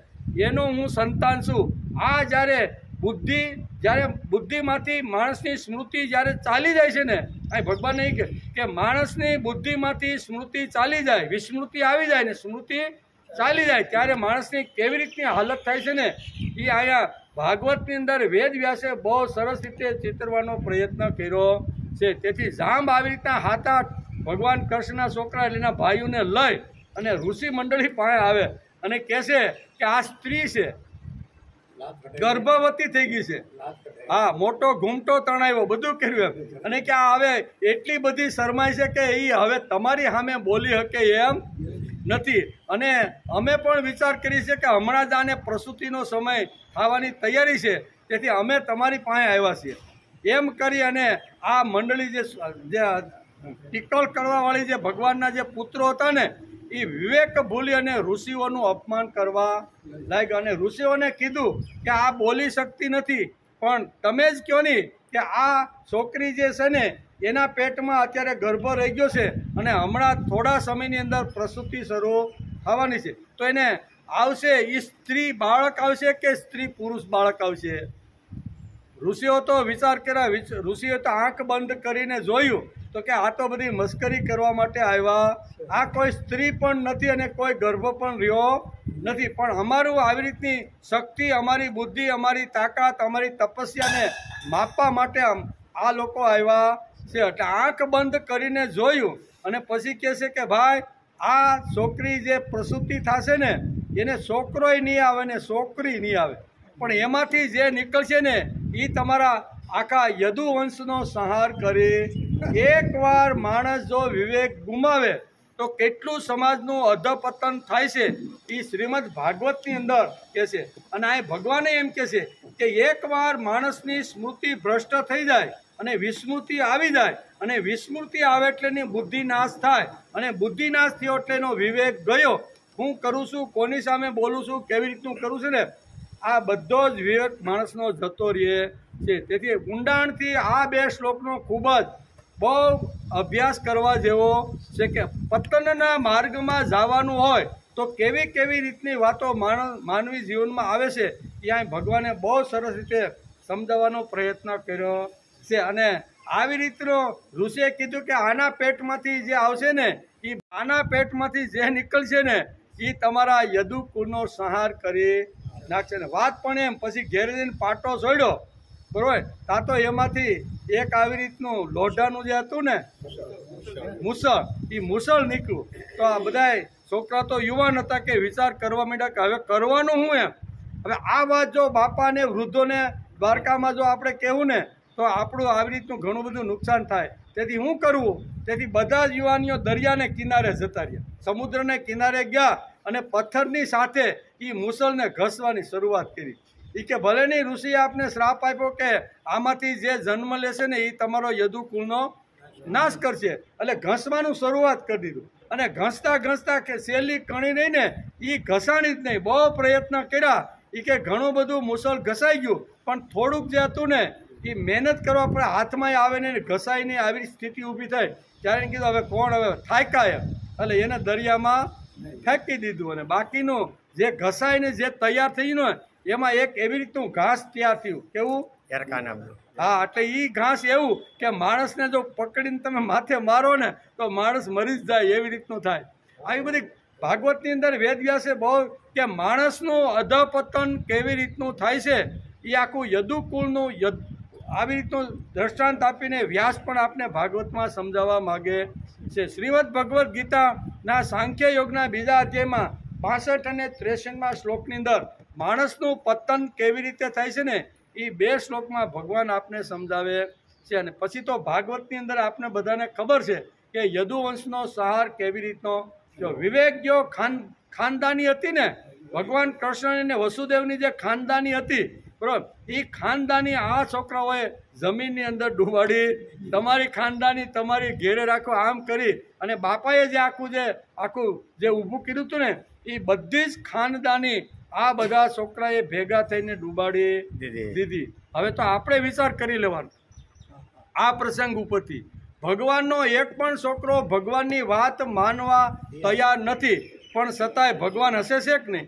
એનો હું સંતાન છું. આ જ્યારે બુદ્ધિ જ્યારે બુદ્ધિમાંથી માણસની સ્મૃતિ જ્યારે ચાલી જાય છે ને, અહીં ભગવાન નહીં કે માણસની બુદ્ધિમાંથી સ્મૃતિ ચાલી જાય, વિસ્મૃતિ આવી જાય ને સ્મૃતિ ચાલી જાય, ત્યારે માણસની કેવી રીતની હાલત થાય છે ને, એ અહીંયા ભાગવતની અંદર વેદ વ્યાસે બહુ સરસ રીતે ચિતરવાનો પ્રયત્ન કર્યો છે. તેથી જાંબ આવી રીતના હાથા ભગવાન કૃષ્ણના છોકરા એટલે એના ભાઈઓને લઈ અને ઋષિ મંડળી પાસે આવે અને કહેશે કે આ સ્ત્રી છે, ગર્ભવતી થઈ ગઈ છે, હા, મોટો ઘૂમટો તણાવ્યો, બધું કર્યું એમ, અને કે આ હવે એટલી બધી શરમાય છે કે એ હવે તમારી સામે બોલી શકે એમ નથી, અને અમે પણ વિચાર કરીએ છીએ કે હમણાં જ આને પ્રસૂતિનો સમય થવાની તૈયારી છે, તેથી અમે તમારી પાસે આવ્યા છીએ. એમ કરી અને આ મંડળી જે ટીકટોલ કરવાવાળી જે ભગવાનના જે પુત્રો હતા ને, એ વિવેક ભૂલી અને ઋષિઓનું અપમાન કરવા લાગ્યા, અને ઋષિઓને કીધું કે આ બોલી શકતી નથી, પણ તમે જ કહો નહીં કે આ છોકરી જે છે ને એના પેટમાં અત્યારે ગર્ભ રહી ગયો છે અને હમણાં થોડા સમયની અંદર પ્રસૂતિ શરૂ થવાની છે, તો એને આવશે એ સ્ત્રી બાળક આવશે કે સ્ત્રી પુરુષ બાળક આવશે? ઋષિઓ તો વિચાર કર્યા, ઋષિઓ તો આંખ બંધ કરીને જોયું તો કે આ તો બધી મસ્કરી કરવા માટે આવ્યા, આ કોઈ સ્ત્રી પણ નથી અને કોઈ ગર્ભ પણ રહ્યો નથી, પણ અમારું આવી રીતની શક્તિ, અમારી બુદ્ધિ, અમારી તાકાત, અમારી તપસ્યાને માપવા માટે આ લોકો આવ્યા છે. એટલે આંખ બંધ કરીને જોયું અને પછી કહે છે કે ભાઈ આ છોકરી જે પ્રસૂતિ થશે ને એને છોકરોય નહીં આવે ને છોકરી નહીં આવે, પણ એમાંથી જે નીકળશે ને એ તમારા આખા યદુવંશનો સંહાર કરી. એકવાર માણસ જો વિવેક ગુમાવે તો કેટલું સમાજનું અધપતન થાય છે એ શ્રીમદ ભાગવતની અંદર કહે છે. અને આ ભગવાને એમ કહે છે કે એકવાર માણસની સ્મૃતિ ભ્રષ્ટ થઈ જાય અને વિસ્મૃતિ આવી જાય, અને વિસ્મૃતિ આવે એટલે એની બુદ્ધિ નાશ થાય, અને બુદ્ધિ નાશ થયો એટલે એનો વિવેક ગયો, હું કરું છું, કોની સામે બોલું છું, કેવી રીતનું કરું છું ને, આ બધો જ વિવેક માણસનો જતો રહે છે. તેથી ઊંડાણથી આ બે શ્લોકનો ખૂબ જ બહુ અભ્યાસ કરવા જેવો છે કે પતનના માર્ગમાં જવાનું હોય તો કેવી કેવી રીતની વાતો માનવી જીવનમાં આવે છે એ અહીં ભગવાને બહુ સરસ રીતે સમજાવવાનો પ્રયત્ન કર્યો છે. અને આવી રીતનો ઋષિએ કીધું કે આના પેટમાંથી જે આવશે ને એ આના પેટમાંથી જે નીકળશે ને એ તમારા યદુકુળનો સંહાર કરી નાખશે ને. વાત પણ એમ પછી ઘેર જઈને પાટો છોડ્યો, બરોબર, તા તો એમાંથી એક આવી રીતનું લોઢાનું જે હતું ને મુસળ, એ મુસળ નીકળ્યું. તો આ બધાય છોકરા તો યુવાન હતા કે વિચાર કરવા માંડ્યા કે હવે કરવાનું શું એમ. હવે આ વાત જો બાપાને વૃદ્ધોને દ્વારકામાં જો આપણે કહેવું ને તો આપણું આવી રીતનું ઘણું બધું નુકસાન થાય. તેથી શું કરવું? તેથી બધા જ યુવાનીઓ દરિયાને કિનારે જતા રહ્યા, સમુદ્રને કિનારે ગયા અને પથ્થરની સાથે એ મુસળને ઘસવાની શરૂઆત કરી. એ કે ભલે નહીં ઋષિએ આપને શ્રાપ આપ્યો કે આમાંથી જે જન્મ લેશે ને એ તમારો યદુકુળનો નાશ કરશે, એટલે ઘસવાનું શરૂઆત કરી દીધું. અને ઘસતા ઘસતા કે સહેલી કણી નહીં ને એ ઘસાણી જ નહીં, બહુ પ્રયત્ન કર્યા. એ કે ઘણું બધું મુસળ ઘસાઈ ગયું, પણ થોડુંક જે હતું ને એ મહેનત કરવા પડે, હાથમાં આવે ને ઘસાઈ નહીં, આવી સ્થિતિ ઊભી થઈ. ત્યારે કીધું હવે કોણ હવે થાક્યા, એટલે એને દરિયામાં ફેંકી દીધું. અને બાકીનું જે ઘસાઈને જે તૈયાર થઈ ગયું ને એમાં એક એવી રીતનું ઘાસ તૈયાર થયું. કેવું? એરકા નામનું. હા, એટલે એ ઘાસ એવું કે માણસને જો પકડીને તમે માથે મારો ને તો માણસ મરી જ જાય એવી રીતનું થાય. આવી બધી ભાગવતની અંદર વેદવ્યાસે બહુ કે માણસનું અધપતન કેવી રીતનું થાય છે એ આખું યદુકુળનું આવી રીતનું દ્રષ્ટાંત આપીને વ્યાસ પણ આપને ભાગવતમાં સમજાવવા માગે છે. શ્રીમદ ભગવદ્ ગીતાના સાંખ્ય યોગના બીજા અધ્યાયમાં 65 અને 63માં શ્લોકની અંદર માણસનું પતન કેવી રીતે થાય છે ને એ બે શ્લોકમાં ભગવાન આપને સમજાવે છે. અને પછી તો ભાગવતની અંદર આપને બધાને ખબર છે કે યદુવંશનો સંહાર કેવી રીતનો જો વિવેક જો ખાનદાની હતી ને, ભગવાન કૃષ્ણ અને વસુદેવની જે ખાનદાની હતી, બરોબર, એ ખાનદાની આ છોકરાઓએ જમીનની અંદર ડૂબાડી, તમારી ખાનદાની તમારી ઘેરે રાખો આમ કરી, અને બાપાએ જે આખું જે ઊભું કર્યું હતું ને એ બધી જ ખાનદાની આ બધા છોકરાએ ભેગા થઈને ડૂબાડી દીધી. હવે તો આપણે વિચાર કરી લેવાનો આ પ્રસંગ ઉપરથી. ભગવાનનો એક પણ છોકરો ભગવાનની વાત માનવા તૈયાર નથી, પણ છતાંય ભગવાન હશે છે કે નહીં?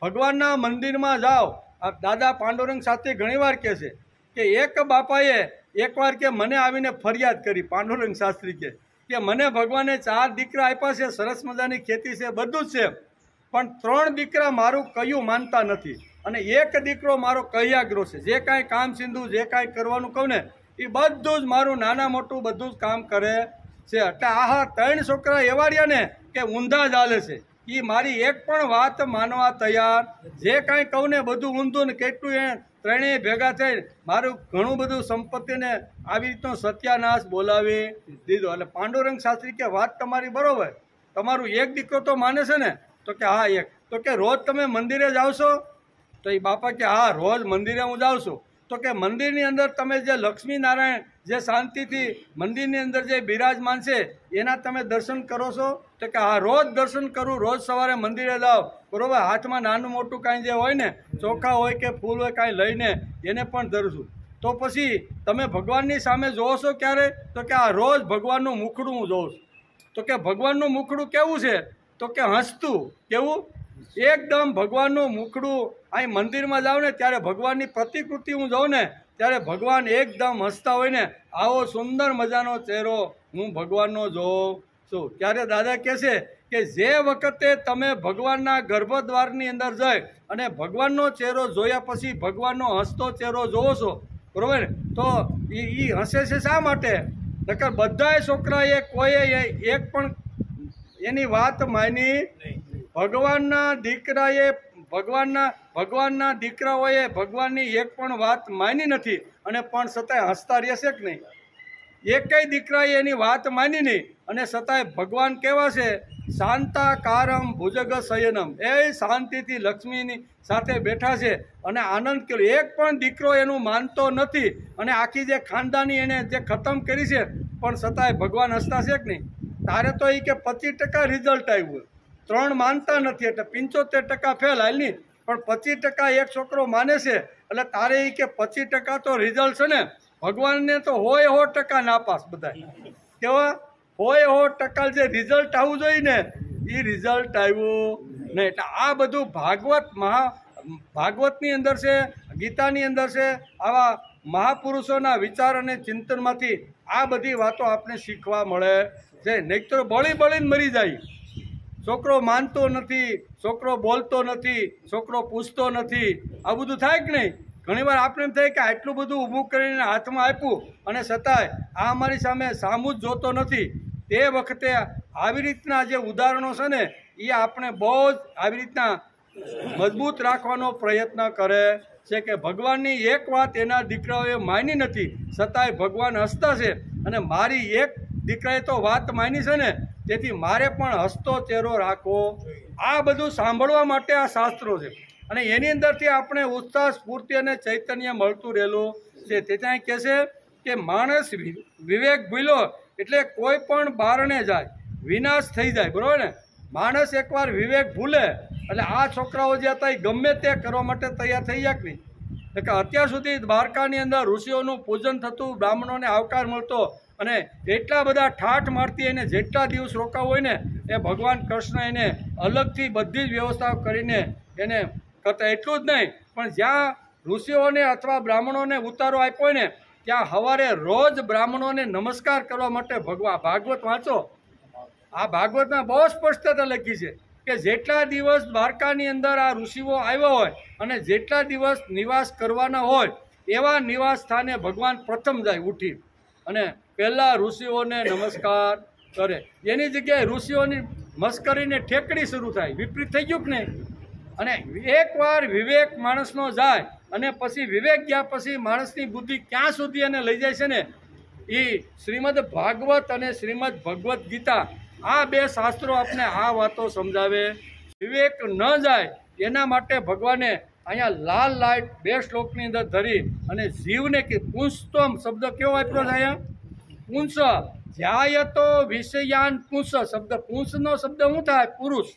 ભગવાનના મંદિરમાં જાઓ આ દાદા પાંડુરંગ શાસ્ત્રી ઘણીવાર કહે છે કે એક બાપાએ એકવાર કે મને આવીને ફરિયાદ કરી, પાંડુરંગ શાસ્ત્રી કે મને ભગવાને 4 દીકરા આપ્યા છે, સરસ મજાની ખેતી છે, બધું જ છે, પણ 3 દીકરા મારું કયું માનતા નથી અને એક દીકરો મારો કૈયાગ્રો છે, જે કાંઈ કામ સિંધુ જે કાંઈ કરવાનું કહું ને એ બધું જ મારું નાના મોટું બધું જ કામ કરે છે. એટલે આહા 3 છોકરા એવા રહ્યા ને કે ઊંધા ચાલે છે, એ મારી એક પણ વાત માનવા તૈયાર, જે કાંઈ કહું ને બધું ઊંધું ને કેટલું એ ત્રણેય ભેગા થઈ મારું ઘણું બધું સંપત્તિને આવી રીતનો સત્યાનાશ બોલાવી દીધો. એટલે પાંડુરંગ શાસ્ત્રી કે વાત તમારી બરોબર, તમારું એક દીકરો તો માને છે ને? તો કે હા એક. તો કે રોજ તમે મંદિરે જાઓ છો? તો એ બાપા કે હા રોજ મંદિરે હું જાઉં છું. તો કે મંદિરની અંદર તમે જે લક્ષ્મી નારાયણ જે શાંતિથી મંદિરની અંદર જે બિરાજમાન છે એના તમે દર્શન કરો છો? તો કે હા રોજ દર્શન કરું, રોજ સવારે મંદિરે જાઓ, બરોબર, હાથમાં નાનું મોટું કાંઈ જે હોય ને ચોખા હોય કે ફૂલ હોય કાંઈ લઈને એને પણ ધરું છું. તો પછી તમે ભગવાનની સામે જોવો છો ક્યારે? તો કે આ રોજ ભગવાનનું મુખડું હું જોઉં છું. તો કે ભગવાનનું મુખડું કેવું છે? તો કે હસતું. કેવું? એકદમ ભગવાનનું મુખડું. અહીં મંદિરમાં જાઉં ને ત્યારે ભગવાનની પ્રતિકૃતિ હું જોઉં ને ત્યારે ભગવાન એકદમ હસતા હોય ને, આવો સુંદર મજાનો ચહેરો હું ભગવાનનો જોઉં છું. ત્યારે દાદા કહે છે કે જે વખતે તમે ભગવાનના ગર્ભદ્વારની અંદર જઈ અને ભગવાનનો ચહેરો જોયા પછી ભગવાનનો હસતો ચહેરો જોવો છો, બરોબર ને, તો એ હસે છે શા માટે? નકર બધાય છોકરાએ કોઈએ એક પણ એની વાત માની. ભગવાનના દીકરાએ ભગવાનના દીકરાઓએ ભગવાનની એક પણ વાત માની નથી અને પણ છતાંય હસતા રહેશે કે નહીં? એકેય દીકરાએ એની વાત માની નહીં અને છતાંય ભગવાન કેવા છે? શાંતાકારમ ભુજગ શયનમ, એ શાંતિથી લક્ષ્મીની સાથે બેઠા છે અને આનંદ કર્યો. એક પણ દીકરો એનું માનતો નથી અને આખી જે ખાનદાની એને જે ખતમ કરી છે પણ છતાંય ભગવાન હસતા છે કે નહીં? તારે તો એ કે 25% રિઝલ્ટ આવ્યું, 3 માનતા નથી એટલે 75% ફેલ હાલ નહીં, પણ 25% એક છોકરો માને છે એટલે તારે એ કે 25% તો રિઝલ્ટ છે ને. ભગવાનને તો 100% નાપાસ બધા. કેવા? 100% જે રિઝલ્ટ આવવું જોઈએ ને એ રિઝલ્ટ આવ્યું નહીં. એટલે આ બધું ભાગવતની અંદર છે, ગીતાની અંદર છે, આવા મહાપુરુષોના વિચાર અને ચિંતનમાંથી આ બધી વાતો આપણે શીખવા મળે છે. નહીં તો બળીને મરી જાય. છોકરો માનતો નથી, છોકરો બોલતો નથી, છોકરો પૂછતો નથી, આ બધું થાય કે નહીં? ઘણીવાર આપણે એમ થાય કે આટલું બધું ઊભું કરીને હાથમાં આપ્યું અને છતાંય આ અમારી સામે સામું જ જોતો નથી. તે વખતે આવી રીતના જે ઉદાહરણો છે ને એ આપણે બહુ જ આવી રીતના મજબૂત રાખવાનો પ્રયત્ન કરે છે કે ભગવાનની એક વાત એના દીકરાઓએ માની નથી, છતાંય ભગવાન હસતા છે અને મારી એક દીકરાએ તો વાત માની છે ને તેથી મારે પણ હસતો ચહેરો રાખવો. આ બધું સાંભળવા માટે આ શાસ્ત્રો છે અને એની અંદરથી આપણે ઉત્સાહ, સ્ફૂર્તિ અને ચૈતન્ય મળતું રહેલું છે. તે ત્યાં કહે છે કે માણસ વિવેક ભૂલ્યો એટલે કોઈ પણ બારણે જાય વિનાશ થઈ જાય, બરાબર ને? માણસ એકવાર વિવેક ભૂલે એટલે આ છોકરાઓ જે હતા એ ગમે તે કરવા માટે તૈયાર થઈ જાય કે નહીં? એટલે અત્યાર સુધી દ્વારકાની અંદર ઋષિઓનું પૂજન થતું, બ્રાહ્મણોને આવકાર મળતો અને એટલા બધા ઠાઠ મારતી એને જેટલા દિવસ રોકાવું હોય ને એ ભગવાન કૃષ્ણ એને અલગથી બધી જ વ્યવસ્થા કરીને એને કરતા. એટલું જ નહીં પણ જ્યાં ઋષિઓને અથવા બ્રાહ્મણોને ઉતારો આપ્યો હોય ને ત્યાં સવારે રોજ બ્રાહ્મણોને નમસ્કાર કરવા માટે ભાગવત વાંચો. આ ભાગવતમાં બહુ સ્પષ્ટતા લખી છે કે જેટલા દિવસ દ્વારકાની અંદર આ ઋષિઓ આવ્યા હોય અને જેટલા દિવસ નિવાસ કરવાના હોય એવા નિવાસ સ્થાને ભગવાન પ્રથમ જાય ઉઠી અને પહેલાં ઋષિઓને નમસ્કાર કરે. એની જગ્યાએ ઋષિઓની મસ્કરીને ઠેકડી શરૂ થાય. વિપરીત થઈ ગયું કે નહીં? અને એકવાર વિવેક માણસનો જાય અને પછી વિવેક ગયા પછી માણસની બુદ્ધિ ક્યાં સુધી એને લઈ જાય છે ને એ શ્રીમદ ભાગવત અને શ્રીમદ ભગવદ્ ગીતા આ 2 શાસ્ત્રો આપણે આ વાતો સમજાવે. વિવેક ન જાય એના માટે ભગવાને અહીંયા લાલ લાઈટ 2 શ્લોકની અંદર ધરી અને જીવને કે પુંસતમ શબ્દ કેવો આપ્યો છે અહીંયા? પુંસ ધ્યાયતો વિષયાન પુંસ શબ્દ. પુંસનો શબ્દ શું થાય? પુરુષ.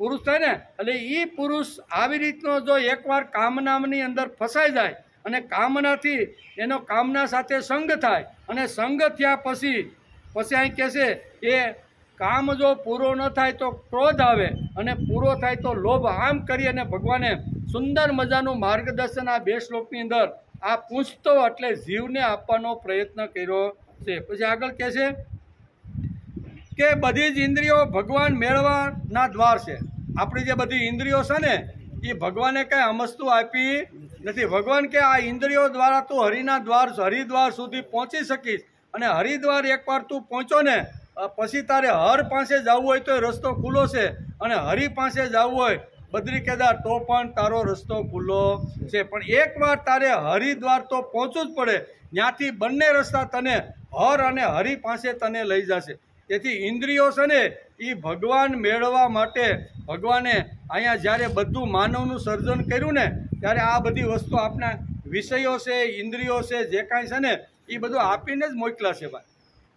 પુરુષ થાય ને એટલે એ પુરુષ આવી રીતનો જો એકવાર કામનાની અંદર ફસાઈ જાય અને કામનાથી એનો કામના સાથે સંગ થાય અને સંગ થયા પછી અહીં કહે છે એ કામ જો પૂરો ન થાય તો ક્રોધ આવે અને પૂરો થાય તો લોભ. આમ કરી અને ભગવાને સુંદર મજાનું માર્ગદર્શન આ 2 શ્લોકની અંદર આ પૂછતો એટલે જીવને આપવાનો પ્રયત્ન કર્યો છે. પછી આગળ કહે છે કે બધી જ ઇન્દ્રિયો ભગવાન મેળવવાના દ્વાર છે. આપણી જે બધી ઇન્દ્રિયો છે ને એ ભગવાને કંઈ અમસ્તુ આપી નથી. ભગવાન કે આ ઇન્દ્રિયો દ્વારા તું હરિદ્વાર સુધી પહોંચી શકીશ, અને હરિદ્વાર એકવાર તું પહોંચો ને પછી તારે હર પાસે જવું હોય તો રસ્તો ખુલ્લો છે, અને હરિ પાસે જવું હોય બદ્રી કેદાર તો પણ તારો રસ્તો ખુલ્લો છે. પણ એકવાર તારે હરિદ્વાર તો પહોંચવું જ પડે. ત્યાંથી બંને રસ્તા તને હર અને હરિ પાસે તને લઈ જશે. તેથી ઇન્દ્રિયો છે ને એ ભગવાન મેળવવા માટે ભગવાને અહીંયા જ્યારે બધું માનવનું સર્જન કર્યું ને ત્યારે આ બધી વસ્તુ આપણા વિષયો છે, ઇન્દ્રિયો છે, જે કાંઈ છે ને એ બધું આપીને જ મોકલા છે ભાઈ.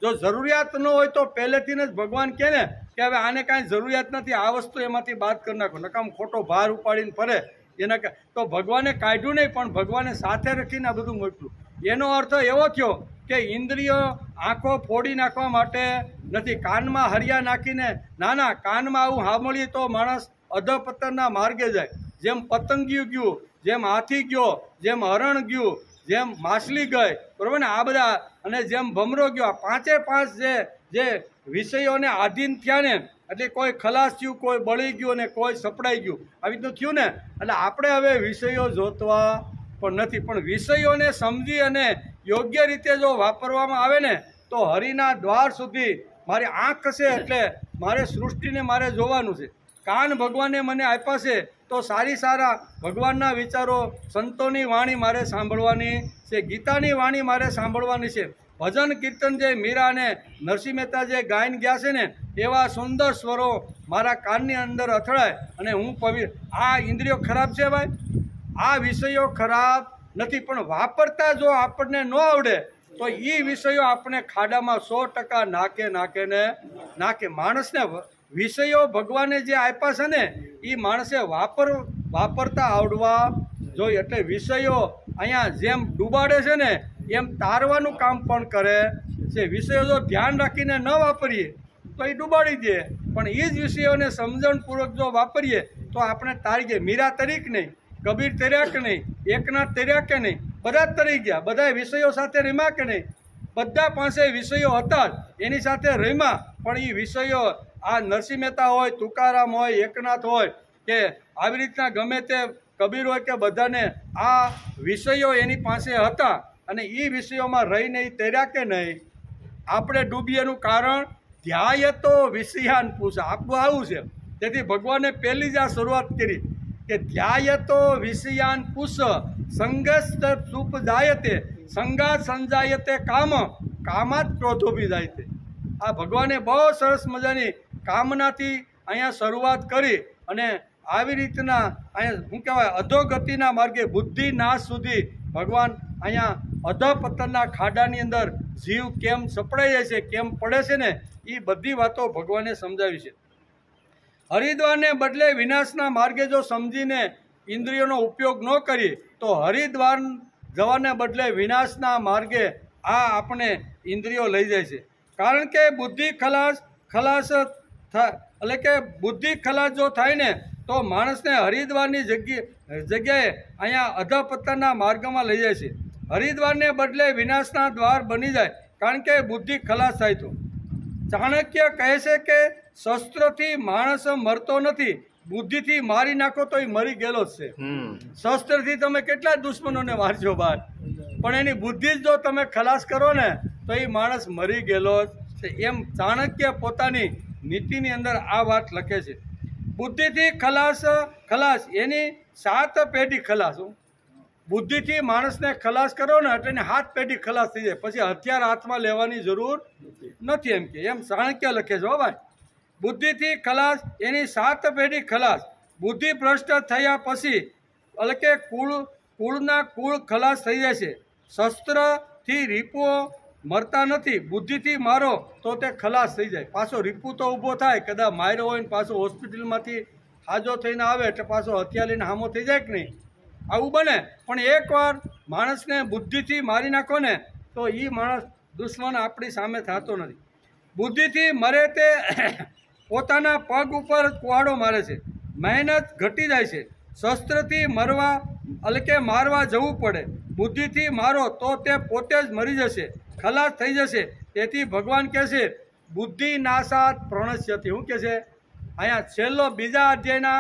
જો જરૂરિયાત ન હોય તો પહેલેથી જ ભગવાન કહે ને કે હવે આને કાંઈ જરૂરિયાત નથી, આ વસ્તુ એમાંથી બાદ કરી નાખો, નકામ ખોટો ભાર ઉપાડીને ફરે એના તો ભગવાને કાઢ્યું નહીં, પણ ભગવાને સાથે રાખીને આ બધું મોકલું. એનો અર્થ એવો થયો કે ઇન્દ્રિયો આંખો ફોડી નાખવા માટે નથી, કાનમાં હરિયા નાખીને ના, કાનમાં આવું સાંભળીએ તો માણસ અધપતનના માર્ગે જાય. જેમ પતંગિયું ગયું, જેમ હાથી ગયો, જેમ હરણ ગયું, જેમ માછલી ગઈ, બરાબર ને, આ બધા, અને જેમ ભમરો ગયો, આ 5 જે વિષયોને આધીન થયા ને એટલે કોઈ ખલાસ થયું, કોઈ બળી ગયું અને કોઈ સપડાઈ ગયું, આવી રીતનું થયું ને. એટલે આપણે હવે વિષયો જોતવા પણ નથી, પણ વિષયોને સમજી અને યોગ્ય રીતે જો વાપરવામાં આવે ને તો હરિના દ્વાર સુધી મારી આંખ છે એટલે મારે સૃષ્ટિને મારે જોવાનું છે. કાન ભગવાને મને આપ્યા છે તો સારા ભગવાનના વિચારો, સંતોની વાણી મારે સાંભળવાની છે, ગીતાની વાણી મારે સાંભળવાની છે. ભજન કીર્તન જે મીરા અને નરસિંહ મહેતા જે ગાયન ગયા છે ને એવા સુંદર સ્વરો મારા કાનની અંદર અથડાય અને હું આ ઇન્દ્રિયો ખરાબ છે ભાઈ? આ વિષયો ખરાબ નથી, પણ વાપરતા જો આપણને ન આવડે તો એ વિષયો આપણે ખાડામાં 100% નાખે. માણસને વિષયો ભગવાને જે આપ્યા છે ને એ માણસે વાપરતા આવડવા જોઈએ. એટલે વિષયો અહીંયા જેમ ડૂબાડે છે ને એમ તારવાનું કામ પણ કરે છે. વિષયો જો ધ્યાન રાખીને ન વાપરીએ તો એ ડૂબાડી દે, પણ એ જ વિષયોને સમજણપૂર્વક જો વાપરીએ તો આપણે તારી ગયા. મીરા તરીક નહીં, કબીર તર્યા કે નહીં, એકનાથ તર્યા કે નહીં, બધા જ તરી ગયા. બધા વિષયો સાથે રમ્યા કે નહીં? બધા પાસે વિષયો હતા જ, એની સાથે રમ્યા. પણ એ વિષયો આ નરસિંહ મહેતા હોય, તુકારામ હોય, એકનાથ હોય કે આવી રીતના ગમે તે કબીર હોય કે બધાને આ વિષયો એની પાસે હતા અને એ વિષયોમાં રહીને એ તર્યા કે નહીં? આપણે ડૂબીએનું કારણ ધ્યાયતો વિષયાન પૂછ, આપણું આવું છે. તેથી ભગવાને પહેલી જ આ શરૂઆત કરી કે ધ્યાયતો વિષયાન પુષ સંગસ્ત સુપ જાયતે સંગાત સંજાયતે કામાત ક્રોધોભી જાયતે. આ ભગવાને બહુ સરસ મજાની કામનાથી અહીંયા શરૂઆત કરી અને આવી રીતના અહીંયા શું કહેવાય અધોગતિના માર્ગે બુદ્ધિ નાશ સુધી ભગવાન અહીંયા અધપતનના ખાડાની અંદર જીવ કેમ સપડાઈ જાય છે, કેમ પડે છે ને એ બધી વાતો ભગવાને સમજાવી છે. હરિદ્વારને બદલે વિનાશના માર્ગે જો સમજીને ઇન્દ્રિયોનો ઉપયોગ ન કરીએ તો હરિદ્વાર જવાને બદલે વિનાશના માર્ગે આ આપણે ઇન્દ્રિયો લઈ જાય છે. કારણ કે બુદ્ધિ ખલાસ એટલે કે બુદ્ધિ ખલાસ જો થાય ને તો માણસને હરિદ્વારની જગ્યાએ અહીંયા અધપતનના માર્ગમાં લઈ જાય છે. હરિદ્વારને બદલે વિનાશના દ્વાર બની જાય કારણ કે બુદ્ધિ ખલાસ થાય તો. ચાણક્ય કહે છે કે શસ્ત્રથી માણસ મરતો નથી, બુદ્ધિથી મારી નાખો તો એ મરી ગયેલો જ છે. શસ્ત્રથી તમે કેટલા દુશ્મનોને મારજો બહાર, પણ એની બુદ્ધિ જ જો તમે ખલાસ કરો ને તો એ માણસ મરી ગયેલો જ છે. એમ ચાણક્ય પોતાની નીતિની અંદર આ વાત લખે છે. બુદ્ધિથી ખલાસ એની 7 પેઢી ખલાસ. બુદ્ધિથી માણસને ખલાસ કરો ને એટલે 7 પેઢી ખલાસ થઈ જાય, પછી હથિયાર હાથમાં લેવાની જરૂર નથી, એમ કે એમ ચાણક્ય લખે છે. હો ભાઈ, બુદ્ધિથી ખલાસ એની 7 પેઢી ખલાસ. બુદ્ધિ ભ્રષ્ટ થયા પછી એટલે કે કુળના કુળ ખલાસ થઈ જાય છે. શસ્ત્રથી રીપુઓ મરતા નથી, બુદ્ધિથી મારો તો તે ખલાસ થઈ જાય. પાછો રીપુ તો ઊભો થાય, કદાચ માર્યો હોય ને પાછો હોસ્પિટલમાંથી હાજો થઈને આવે એટલે પાછો હથિયાર લઈને હામો થઈ જાય કે નહીં? આવું બને. પણ એકવાર માણસને બુદ્ધિથી મારી નાખો ને તો એ માણસ દુશ્મન આપણી સામે થતો નથી. બુદ્ધિથી મરે તે પોતાના પગ ઉપર કુહાડો મારે છે, મહેનત ઘટી જાય છે, શસ્ત્રથી મરવા એટલે કે મારવા જવું પડે, બુદ્ધિથી મારો તો તે પોતે જ મરી જશે, ખલાસ થઈ જશે. તેથી ભગવાન કહે છે બુદ્ધિ નાશાત પ્રણશ્યતિ. શું કહે છે અહીંયા છેલ્લો બીજા અધ્યાયના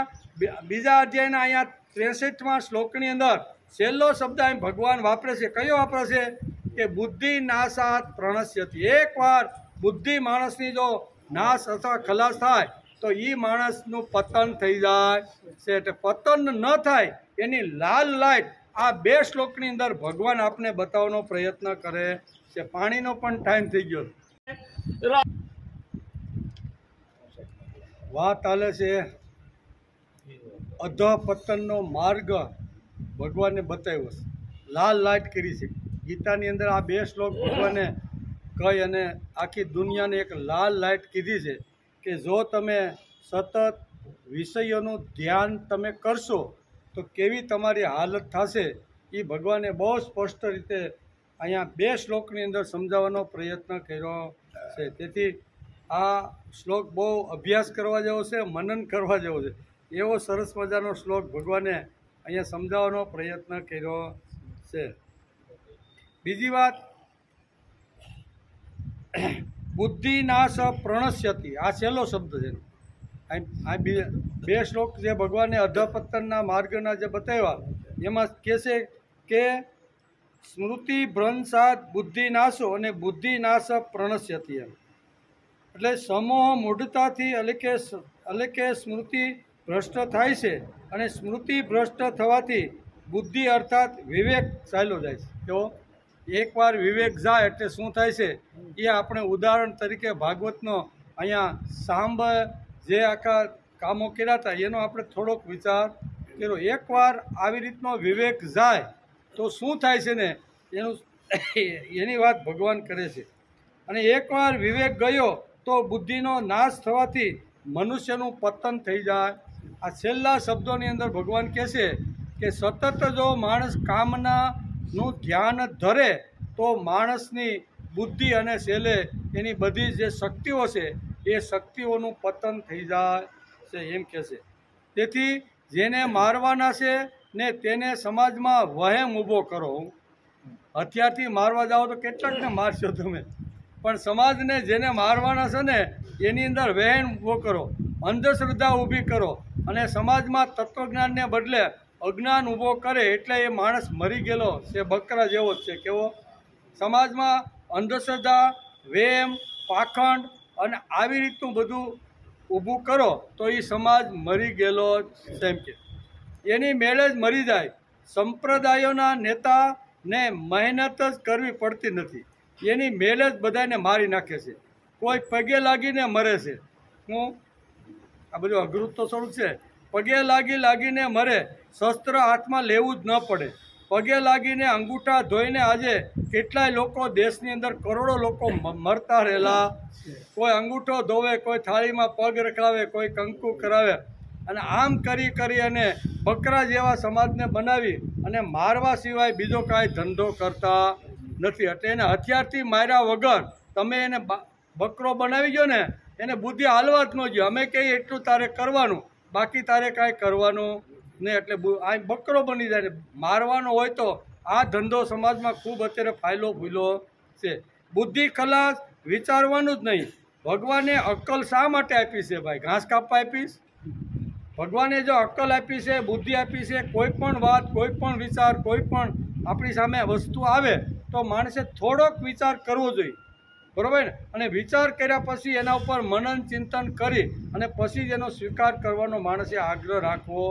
અહીંયા 63મા શ્લોકની અંદર છેલ્લો શબ્દ અહીં ભગવાન વાપરે છે. કયો વાપરે છે કે બુદ્ધિ નાશાત પ્રણશ્યતિ. એકવાર બુદ્ધિ માણસની જો નાશ અથવા ખલાસ થાય તો એ માણસનું પતન થઈ જાય છે. એટલે પતન ન થાય એની લાલ લાઈટ આ 2 શ્લોકની અંદર ભગવાન આપને બતાવવાનો પ્રયત્ન કરે છે. પાણીનો પણ ટાઈમ થઈ ગયો. વાત ચાલે છે અધઃપતનનો માર્ગ ભગવાને બતાવ્યો છે, લાલ લાઈટ કરી છે. ગીતાની અંદર આ 2 શ્લોક ભગવાને કહી અને આખી દુનિયાને એક લાલ લાઈટ કીધી છે કે જો તમે સતત વિષયોનું ધ્યાન તમે કરશો તો કેવી તમારી હાલત થશે એ ભગવાને બહુ સ્પષ્ટ રીતે અહીંયા 2 શ્લોકની અંદર સમજાવવાનો પ્રયત્ન કર્યો છે. તેથી આ શ્લોક બહુ અભ્યાસ કરવા જેવો છે, મનન કરવા જેવો છે. એવો સરસ મજાનો શ્લોક ભગવાને અહીંયા સમજાવવાનો પ્રયત્ન કર્યો છે. બીજી વાત, બુદ્ધિનાશ પ્રણશ્યતિ આ છેલ્લો શબ્દ છે. આ 2 શ્લોક જે ભગવાને અધઃપતનના માર્ગના જે બતાવ્યા એમાં કહે છે કે સ્મૃતિ ભ્રંશાત બુદ્ધિનાશો અને બુદ્ધિનાશ પ્રણશ્યતિ. એમ એટલે સમોહ મૂઢતાથી એટલે કે સ્મૃતિ ભ્રષ્ટ થાય છે અને સ્મૃતિ ભ્રષ્ટ થવાથી બુદ્ધિ અર્થાત વિવેક ચાલ્યો જાય છે. તો એકવાર વિવેક જાય એટલે શું થાય છે એ આપણે ઉદાહરણ તરીકે ભાગવતનો અહીંયા સાંભ જે આખા કામો કર્યા હતા એનો આપણે થોડોક વિચાર કર્યો. એકવાર આવી રીતનો વિવેક જાય તો શું થાય છે ને એની વાત ભગવાન કરે છે. અને એકવાર વિવેક ગયો તો બુદ્ધિનો નાશ થવાથી મનુષ્યનું પતન થઈ જાય. આ છેલ્લા શબ્દોની અંદર ભગવાન કહે છે કે સતત જો માણસ કામનાનું ધ્યાન ધરે તો માણસની બુદ્ધિ અને છેલ્લે એની બધી જે શક્તિઓ છે એ શક્તિઓનું પતન થઈ જાય છે એમ કહે છે. તેથી જેને મારવાના છે ને તેને સમાજમાં વહેમ ઊભો કરો. હથિયારથી મારવા જાઓ તો કેટલાકને મારશો તમે, પણ સમાજને જેને મારવાના છે ને એની અંદર વહેમ ઊભો કરો, અંધશ્રદ્ધા ઊભી કરો અને સમાજમાં તત્વજ્ઞાનને બદલે અજ્ઞાન ઊભો કરે એટલે એ માણસ મરી ગયેલો છે, બકરા જેવો જ છે. કેવો? સમાજમાં અંધશ્રદ્ધા, વહેમ, પાખંડ અને આવી રીતનું બધું ઊભું કરો તો એ સમાજ મરી ગયેલો છે એમ કે એની મેળે જ મરી જાય. સંપ્રદાયોના નેતાને મહેનત જ કરવી પડતી નથી, એની મેળે જ બધાને મારી નાખે છે. કોઈ પગે લાગીને મરે છે. હું આ બધું અઘરું તો થોડુંક છે. પગે લાગીને મરે, શસ્ત્ર હાથમાં લેવું જ ન પડે. પગે લાગીને અંગૂઠા ધોઈને આજે કેટલાય લોકો દેશની અંદર કરોડો લોકો મરતા રહેલા. કોઈ અંગૂઠો ધોવે, કોઈ થાળીમાં પગ રખાવે, કોઈ કંકુ કરાવે અને આમ કરી અને બકરા જેવા સમાજને બનાવી અને મારવા સિવાય બીજો કાંઈ ધંધો કરતા નથી. એટલે એને હથિયારથી માર્યા વગર તમે એને બકરો બનાવી ગયો ને એને બુદ્ધિ હાલવા જ ન જોઈએ. અમે કહીએ એટલું તારે કરવાનું, બાકી તારે કાંઈ કરવાનું નહીં. એટલે આ બકરો બની જાય. મારવાનો હોય તો આ ધંધો સમાજમાં ખૂબ અત્યારે ફાયલો ભૂલો છે. બુદ્ધિ ખલાસ, વિચારવાનું જ નહીં. ભગવાને અક્કલ શા માટે આપી છે ભાઈ? ઘાસ કાપવા આપીશ? ભગવાને જો અક્કલ આપી છે, બુદ્ધિ આપી છે, કોઈ પણ વાત, કોઈ પણ વિચાર, કોઈ પણ આપણી સામે વસ્તુ આવે તો માણસે થોડોક વિચાર કરવો જોઈએ, બરાબર ને? અને વિચાર કર્યા પછી એના ઉપર મનન ચિંતન કરી અને પછી જ એનો સ્વીકાર કરવાનો માણસે આગ્રહ રાખવો.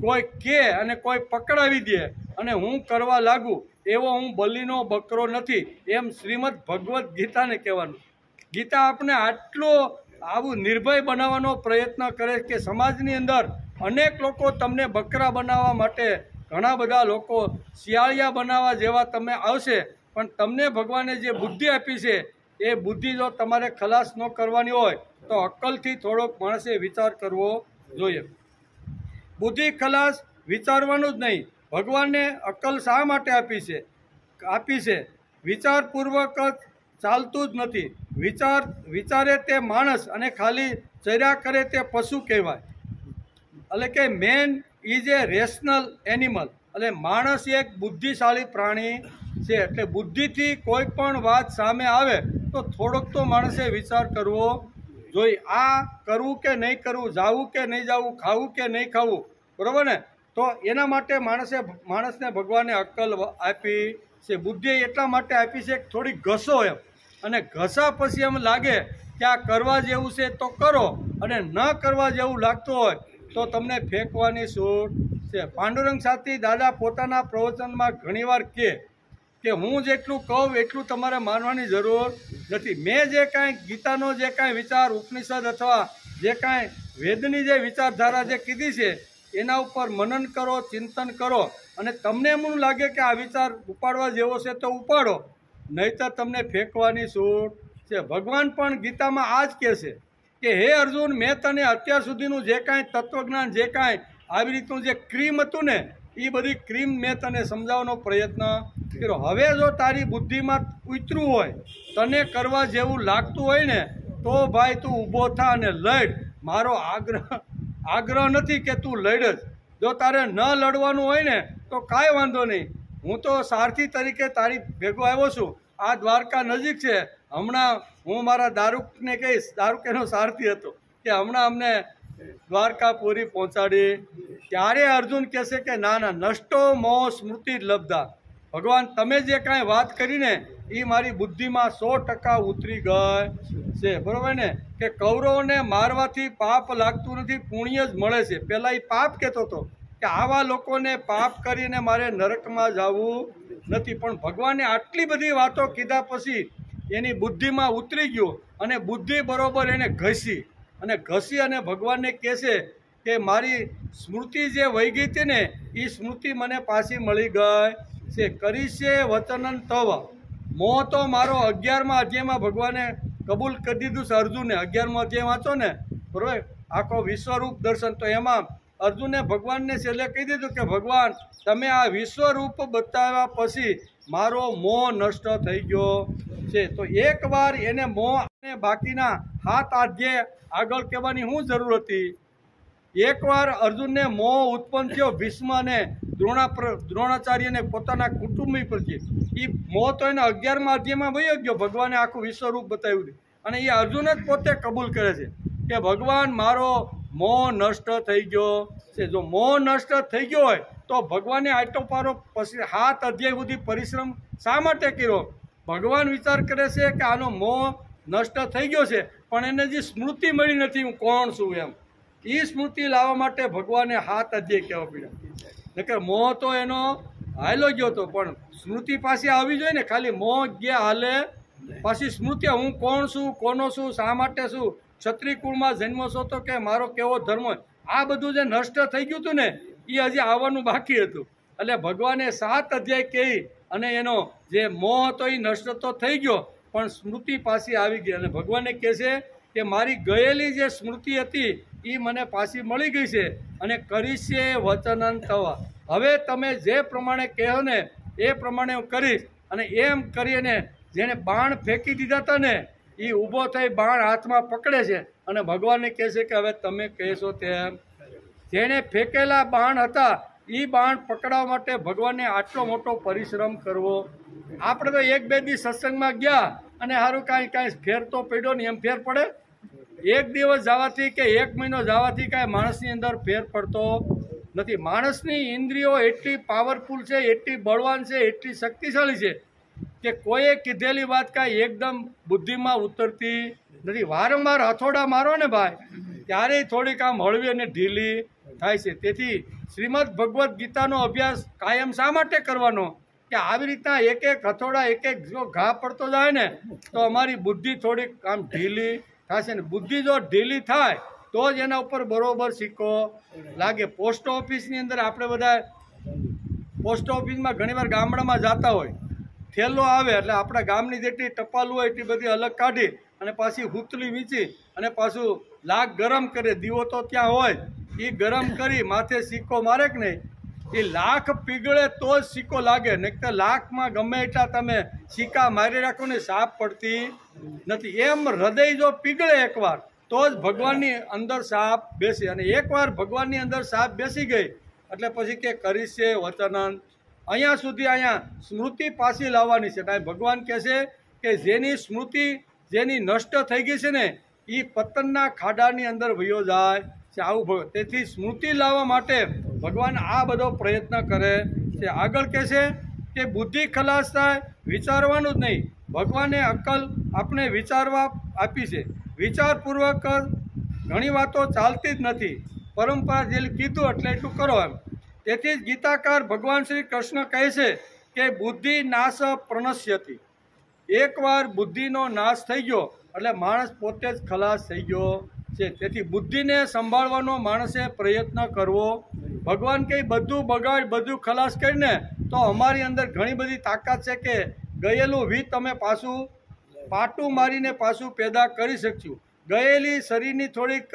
કોઈ કહે અને કોઈ પકડાવી દે અને હું કરવા લાગુ એવો હું બલીનો બકરો નથી એમ શ્રીમદ ભગવદ્ ગીતાને કહેવાનું. ગીતા આપણે આટલો આવું નિર્ભય બનાવવાનો પ્રયત્ન કરે કે સમાજની અંદર અનેક લોકો તમને બકરા બનાવવા માટે, ઘણા બધા લોકો શિયાળિયા બનાવવા જેવા તમે આવશે, પણ તમને ભગવાને જે બુદ્ધિ આપી છે એ બુદ્ધિ જો તમારે ખલાસ ન કરવાની હોય તો અક્કલથી થોડોક માણસે વિચાર કરવો જોઈએ. બુદ્ધિ ખલાસ, વિચારવાનું જ નહીં. ભગવાને અક્કલ શા માટે આપી છે? વિચારપૂર્વક ચાલતું જ નથી. વિચારે તે માણસ અને ખાલી ચર્યા કરે તે પશુ કહેવાય. એટલે કે main is A rational animal. એટલે માણસ એક બુદ્ધિશાળી પ્રાણી છે. એટલે બુદ્ધિથી કોઈ પણ વાત સામે આવે તો થોડોક તો માણસે વિચાર કરવો જોઈએ. આ કરવું કે નહીં કરવું, જાવું કે નહીં જાવું, ખાવું કે નહીં ખાવું, બરાબર ને? તો એના માટે માણસને ભગવાને અક્કલ આપી છે. બુદ્ધિ એટલા માટે આપી છે કે થોડી ઘસો એમ, અને ઘસા પછી એમ લાગે કે આ કરવા જેવું છે તો કરો, અને ન કરવા જેવું લાગતું હોય તો તમને ફેંકવાની છૂટ છે. પાંડુરંગ સાથી દાદા પોતાના પ્રવચનમાં ઘણીવાર કહે કે હું જેટલું કહું એટલું તમારે માનવાની જરૂર નથી. મેં જે કાંઈ ગીતાનો જે કાંઈ વિચાર, ઉપનિષદ અથવા જે કાંઈ વેદની જે વિચારધારા જે કીધી છે એના ઉપર મનન કરો, ચિંતન કરો, અને તમને એમ લાગે કે આ વિચાર ઉપાડવા જેવો છે તો ઉપાડો, નહીંતર તમને ફેંકવાની છૂટ છે. ભગવાન પણ ગીતામાં આ જ કહે છે કે હે અર્જુન, મેં તને અત્યાર સુધીનું જે કાંઈ તત્વજ્ઞાન, જે કાંઈ આવી રીતનું જે ક્રીમ હતું ને એ બધી ક્રીમ મેં તને સમજાવવાનો પ્રયત્ન કર્યો. હવે જો તારી બુદ્ધિમાં ઉતરવું હોય, તને કરવા જેવું લાગતું હોય ને, તો ભાઈ તું ઊભો થા અને લડ. મારો આગ્રહ નથી કે તું લડ જ. જો તારે ન લડવાનું હોય ને તો કાંઈ વાંધો નહીં, હું તો સારથી તરીકે તારી ભેગો આવ્યો છું. આ દ્વારકા નજીક છે. હમણાં હું મારા દારૂકને કહીશ, દારૂક એનો સારથી હતો, કે હમણાં અમને દ્વારકા પૂરી પહોંચાડી. ત્યારે અર્જુન કહેશે કે ના ના, નષ્ટો મોહ સ્મૃતિ લબ્ધા. ભગવાન તમે જે કાંઈ વાત કરીને એ મારી બુદ્ધિમાં 100% ઉતરી ગઈ છે, બરાબર ને? કે કૌરવોને મારવાથી પાપ લાગતું નથી, પુણ્ય જ મળે છે. પહેલાં એ પાપ કહેતો હતો કે આવા લોકોને પાપ કરીને મારે નરકમાં જવું નથી. પણ ભગવાને આટલી બધી વાતો કીધા પછી એની બુદ્ધિમાં ઉતરી ગયું, અને બુદ્ધિ બરોબર એને ઘસી અને ભગવાનને કહેશે કે મારી સ્મૃતિ જે વહી ગઈ હતી ને એ સ્મૃતિ મને પાછી મળી ગઈ છે. કરી છે વચનન તવ. મોહ તો મારો 11મા અધ્યાયમાં ભગવાને કબૂલ કરી દીધું છે અર્જુને. 11મો અધ્યાય વાંચો ને, બરાબર, આખો વિશ્વરૂપ દર્શન. તો એમાં અર્જુને ભગવાનને છેલ્લે કહી દીધું કે ભગવાન, તમે આ વિશ્વરૂપ બતાવ્યા પછી મારો મોહ નષ્ટ થઈ ગયો છે. તો એકવાર એને મોહ અને બાકીના 7 અધ્યાય આગળ કહેવાની શું જરૂર હતી? એકવાર અર્જુનને મોહ ઉત્પન્ન થયો ભીષ્મ અને દ્રોણાચાર્યને પોતાના કુટુંબી પ્રત્યે. એ મોહ તો એને 11મા અધ્યાયમાં વહી ગયો. ભગવાને આખું વિશ્વરૂપ બતાવ્યું, અને એ અર્જુન જ પોતે કબૂલ કરે છે કે ભગવાન મારો મોહ નષ્ટ થઈ ગયો છે. જો મોહ નષ્ટ થઈ ગયો હોય તો ભગવાને આટલો પારો પછી 7 અધ્યાય સુધી પરિશ્રમ શા માટે કર્યો? ભગવાન વિચાર કરે છે કે આનો મોહ નષ્ટ થઈ ગયો છે, પણ એને જે સ્મૃતિ મળી નથી હું કોણ છું એમ. એ સ્મૃતિ લાવવા માટે ભગવાને 7 અધ્યાય કહેવા પડ્યા. નકર મોહ તો એનો હાલો ગયો હતો, પણ સ્મૃતિ પાછી આવી જોઈએ ને. ખાલી મોહ ગયા હાલે, પાછી સ્મૃતિ હું કોણ છું, કોનો છું, શા માટે છું, ક્ષત્રિય કુળમાં જન્મ છો તો કે મારો કેવો ધર્મ હોય, આ બધું જે નષ્ટ થઈ ગયું હતું ને એ હજી આવવાનું બાકી હતું. એટલે ભગવાને 7 અધ્યાય કહી અને એનો જે મોહ હતો એ નષ્ટ તો થઈ ગયો, પણ સ્મૃતિ પાછી આવી ગઈ. અને ભગવાને કહે છે કે મારી ગયેલી જે સ્મૃતિ હતી એ મને પાછી મળી ગઈ છે, અને કરી છે વચનન થવા. હવે તમે જે પ્રમાણે કહો ને એ પ્રમાણે હું કરીશ. અને એમ કરીને જેને બાણ ફેંકી દીધા હતા ને એ ઊભો થઈ બાણ હાથમાં પકડે છે, અને ભગવાનને કહે છે કે હવે તમે કહેશો તેમ. જેણે ફેંકેલા બાણ હતા એ બાણ પકડવા માટે ભગવાનને આટલો મોટો પરિશ્રમ કરવો. આપણે તો 1-2 દિવસ સત્સંગમાં ગયા અને સારું કાંઈ ફેર તો પડ્યો નહીં. એમ ફેર પડે? 1 દિવસ જવાથી કે 1 મહિનો જવાથી કાંઈ માણસની અંદર ફેર પડતો નથી. માણસની ઇન્દ્રિયો એટલી પાવરફુલ છે, એટલી બળવાન છે, એટલી શક્તિશાળી છે કે કોઈએ કીધેલી વાત કાંઈ એકદમ બુદ્ધિમાં ઉતરતી નથી. વારંવાર હથોડા મારો ને ભાઈ, ત્યારે થોડીક આમ હળવી અને ઢીલી થાય છે. તેથી શ્રીમદ ભગવદ્ ગીતાનો અભ્યાસ કાયમ શા માટે કરવાનો? કે આવી રીતના એક હથોડા એક જો ઘા પડતો જાય ને તો અમારી બુદ્ધિ થોડીક આમ ઢીલી થશે ને. બુદ્ધિ જો ઢીલી થાય તો જ એના ઉપર બરોબર સિક્કો લાગે. પોસ્ટ ઓફિસની અંદર આપણે બધા પોસ્ટ ઓફિસમાં ઘણીવાર ગામડામાં જતા હોય, થેલો આવે એટલે આપણા ગામની જેટલી ટપાલું હોય એટલી બધી અલગ કાઢી અને પાછી હુતલી વીંચી અને પાછું લાગ ગરમ કરે. દીવો તો ત્યાં હોય, એ ગરમ કરી માથે સિક્કો મારે કે નહીં, એ લાખ પીગળે તો જ સિક્કો લાગે, નહીં તો લાખમાં ગમે એટલા તમે સિક્કા મારી રાખો ને સાપ પડતી નથી. એમ હૃદય જો પીગળે એકવાર તો જ ભગવાનની અંદર સાપ બેસે, અને એકવાર ભગવાનની અંદર સાપ બેસી ગઈ એટલે પછી કે કરીશે વચનન. અહીંયા સુધી અહીંયા સ્મૃતિ પાછી લાવવાની છે. ભગવાન કહે છે કે જેની સ્મૃતિ જેની નષ્ટ થઈ ગઈ છે ને એ પતનના ખાડાની અંદર વયો જાય છે. આવું તેથી સ્મૃતિ લાવવા માટે ભગવાન આ બધો પ્રયત્ન કરે છે. આગળ કહે છે કે બુદ્ધિ ખલાસ થાય, વિચારવાનું જ નહીં. ભગવાને અક્કલ આપણે વિચારવા આપી છે. વિચારપૂર્વક ઘણી વાતો ચાલતી જ નથી. પરંપરા જે કીધું એટલે એટલું કરો એમ. તેથી જ ગીતાકાર ભગવાન શ્રી કૃષ્ણ કહે છે કે બુદ્ધિ નાશ પ્રણશ્યતિ. એકવાર બુદ્ધિનો નાશ થઈ ગયો એટલે માણસ પોતે જ ખલાસ થઈ ગયો છે. તેથી બુદ્ધિને સંભાળવાનો માણસે પ્રયત્ન કરવો. ભગવાન કંઈ બધું બગાડ બધું ખલાસ કરીને તો અમારી અંદર ઘણી બધી તાકાત છે કે ગયેલું વીત અમે પાછું પાટું મારીને પાછું પેદા કરી શકશું. ગયેલી શરીરની થોડીક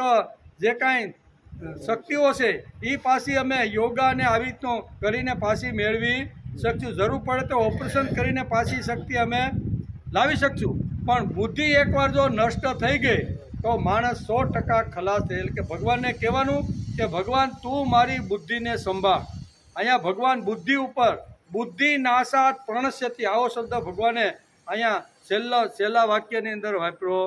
જે કાંઈ શક્તિઓ છે એ પાછી અમે યોગા અને આવી રીતનું કરીને પાછી મેળવી શકશું. જરૂર પડે તો ઓપરેશન કરીને પાછી શક્તિ અમે લાવી શકશું. પણ બુદ્ધિ એકવાર જો નષ્ટ થઈ ગઈ તો માણસ 100% ખલાસ થયેલ. કે ભગવાનને કહેવાનું કે ભગવાન તું મારી બુદ્ધિને સંભાળ. અહીંયા ભગવાન બુદ્ધિ ઉપર બુદ્ધિ નાશાત પ્રણશ્યતિ આવો શબ્દ ભગવાને અહીંયા છેલ્લા વાક્યની અંદર વાપર્યો.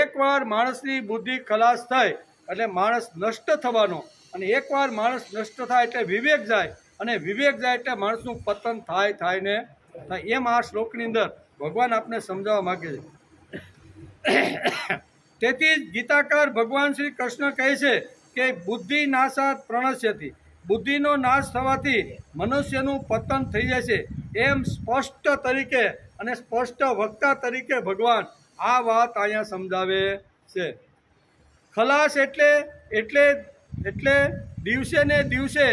એકવાર માણસની બુદ્ધિ ખલાસ થાય એટલે માણસ નષ્ટ થવાનો, અને એકવાર માણસ નષ્ટ થાય એટલે વિવેક જાય, અને વિવેક જાય એટલે માણસનું પતન થાય ને થાય. એમ આ શ્લોકની અંદર ભગવાન આપને સમજાવવા માગે છે. તેથી જ ગીતાકાર ભગવાન શ્રી કૃષ્ણ કહે છે કે બુદ્ધિ નાશાત પ્રણશ્યતિ. બુદ્ધિનો નાશ થવાથી મનુષ્યનું પતન થઈ જાય છે. એમ સ્પષ્ટ તરીકે અને સ્પષ્ટ વક્તા તરીકે ભગવાન આ વાત અહીંયા સમજાવે છે. ખલાસ એટલે દિવસે ને દિવસે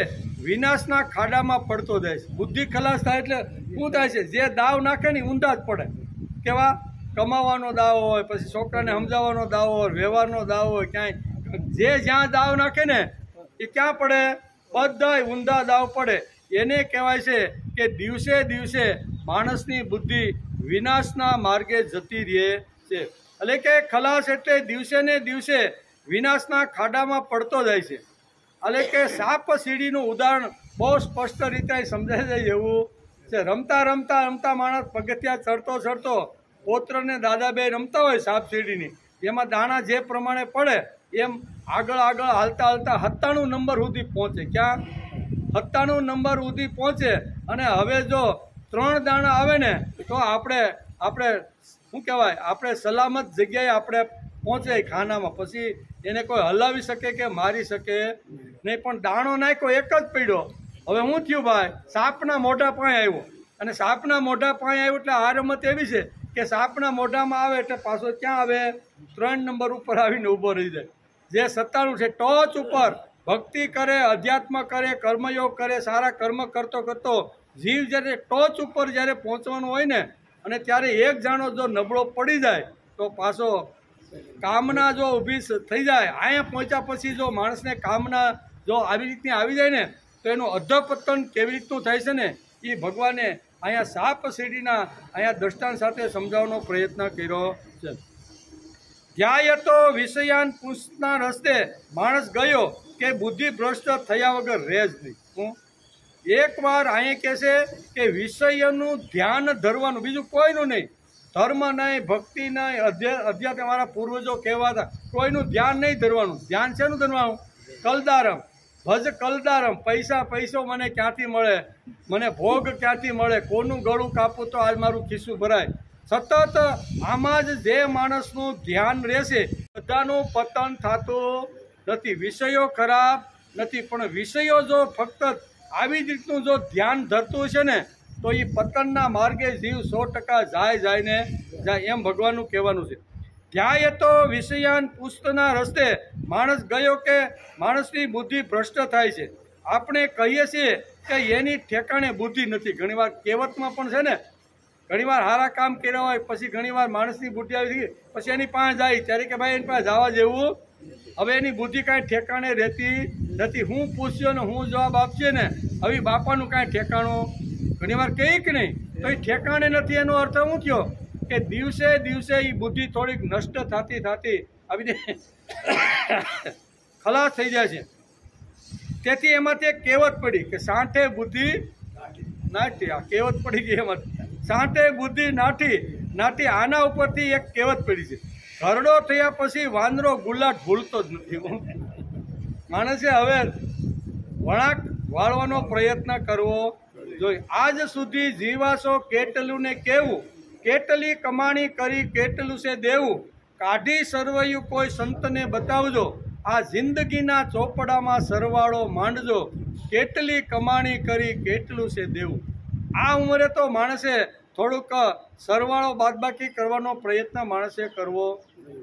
વિનાશના ખાડામાં પડતો જાય છે. બુદ્ધિ ખલાસ થાય એટલે શું થાય છે? જે દાવ નાખે ને ઊંધા જ પડે. કેવા? કમાવાનો દાવ હોય, પછી છોકરાને સમજાવવાનો દાવ હોય, વ્યવહારનો દાવ હોય, ક્યાંય જે જ્યાં દાવ નાખે ને એ ક્યાં પડે? બધાય ઊંધા દાવ પડે. એને કહેવાય છે કે દિવસે દિવસે માણસની બુદ્ધિ વિનાશના માર્ગે જતી રહે છે. એટલે કે ખલાસ એટલે દિવસે ને દિવસે વિનાશના ખાડામાં પડતો જાય છે. એટલે કે સાપ સીડીનું ઉદાહરણ બહુ સ્પષ્ટ રીતે સમજાઈ જાય એવું છે. રમતા માણસ પગથિયા ચડતો પોત્રને દાદા બે રમતા હોય સાપ સીડીની, એમાં દાણા જે પ્રમાણે પડે એમ આગળ હાલતા 97 નંબર સુધી પહોંચે. ક્યાં? 97 નંબર સુધી પહોંચે. અને હવે જો 3 દાણા આવે ને તો આપણે શું કહેવાય, આપણે સલામત જગ્યાએ આપણે પહોંચે ખાનામાં. પછી એને કોઈ હલાવી શકે કે મારી શકે નહીં. પણ દાણો નાખ્યો એક જ પડ્યો. હવે શું થયું ભાઈ? સાપના મોઢા પાસે આવ્યો, અને સાપના મોઢા પાસે આવ્યો એટલે આ રમત એવી છે કે સાપના મોઢામાં આવે એટલે પાછો ક્યાં આવે? 3 નંબર ઉપર આવીને ઊભો રહી જાય. જે 97 છે ટોચ ઉપર ભક્તિ કરે, અધ્યાત્મ કરે, કર્મયોગ કરે, સારા કર્મ કરતો જીવ જ્યારે ટોચ ઉપર જ્યારે પહોંચવાનું હોય ને, અને ત્યારે એક જાણો જો નબળો પડી જાય તો પાછો કામના જો ઊભી થઈ જાય. અહીંયા પહોંચ્યા પછી જો માણસને કામના જો આવી રીતની આવી જાય ને તો એનું અધપતન કેવી રીતનું થાય છે ને એ ભગવાને અહીંયા સાપ સીડીના અહીંયા દ્રષ્ટાંત સાથે સમજાવવાનો પ્રયત્ન કર્યો છે. ધ્યાયતો વિષયાન પુષ્પના રસ્તે માણસ ગયો કે બુદ્ધિ ભ્રષ્ટ થયા વગર રહે જ નહીં. એકવાર અહીંયા કહે છે કે વિષયનું ધ્યાન ધરવાનું, બીજું કોઈનું નહીં. ધર્મ નહીં, ભક્તિ નહીં, અધ્યાત્મ મારા પૂર્વજો કહેવાતા કોઈનું ધ્યાન નહીં ધરવાનું. ધ્યાન શેનું ધરવાનું? કલદારમ ભજ કલદારમ. પૈસો મને ક્યાંથી મળે, મને ભોગ ક્યાંથી મળે, કોનું ગળું કાપું તો આજ મારું ખિસ્સું ભરાય. સતત આમાં જ જે માણસનું ધ્યાન રહેશે બધાનું પતન થતું નથી. વિષયો ખરાબ નથી, પણ વિષયો જો ફક્ત આવી જ રીતનું જો ધ્યાન ધરતું છે ને તો એ પતનના માર્ગે જીવ 100% જાય એમ ભગવાનનું કહેવાનું છે. ધ્યાય તો વિષયાન પુષ્પના રસ્તે માણસ ગયો કે માણસની બુદ્ધિ ભ્રષ્ટ થાય છે. આપણે કહીએ છીએ કે એની ઠેકાણે બુદ્ધિ નથી. ઘણીવાર કહેવતમાં પણ છે ને, ઘણીવાર સારા કામ કર્યા હોય પછી ઘણીવાર માણસની બુદ્ધિ આવી પછી એની પાસે જાય ત્યારે કે ભાઈ એની પાસે જવા જેવું, હવે એની બુદ્ધિ કાંઈ ઠેકાણે રહેતી નથી હું પૂછ્યો ને હું જવાબ આપશે ને હવે બાપાનું કાંઈ ઠેકાણું ઘણીવાર કહી કે નહીં તો એ ઠેકાણે નથી. એનો અર્થ હું કયો કે દિવસે દિવસે એ બુદ્ધિ થોડીક નષ્ટ થતી થતી આવી ખલાસ થઈ જાય છે. તેથી એમાંથી એક કહેવત પડી કે સાંઠે બુદ્ધિ નાઠી. આ કહેવત પડી ગઈ એમાં સાંઠે બુદ્ધિ નાઠી નાઠી. આના ઉપરથી એક કહેવત પડી છે, ઘરડો થયા પછી વાંદરો ગુલાટ ભૂલતો જ નથી. માણસે હવે વળાંક વાળવાનો પ્રયત્ન કરવો જોઈએ. આજ સુધી જીવાશો કેટલું ને કેવું, કેટલી કમાણી કરી કેટલું છે દેવું, કાઢી સરવૈયું કોઈ સંતને બતાવજો, આ જિંદગીના ચોપડામાં સરવાળો માંડજો, કેટલી કમાણી કરી કેટલું છે દેવું. આ ઉંમરે તો માણસે થોડુંક સરવાળો બાદબાકી કરવાનો પ્રયત્ન માણસે કરવો.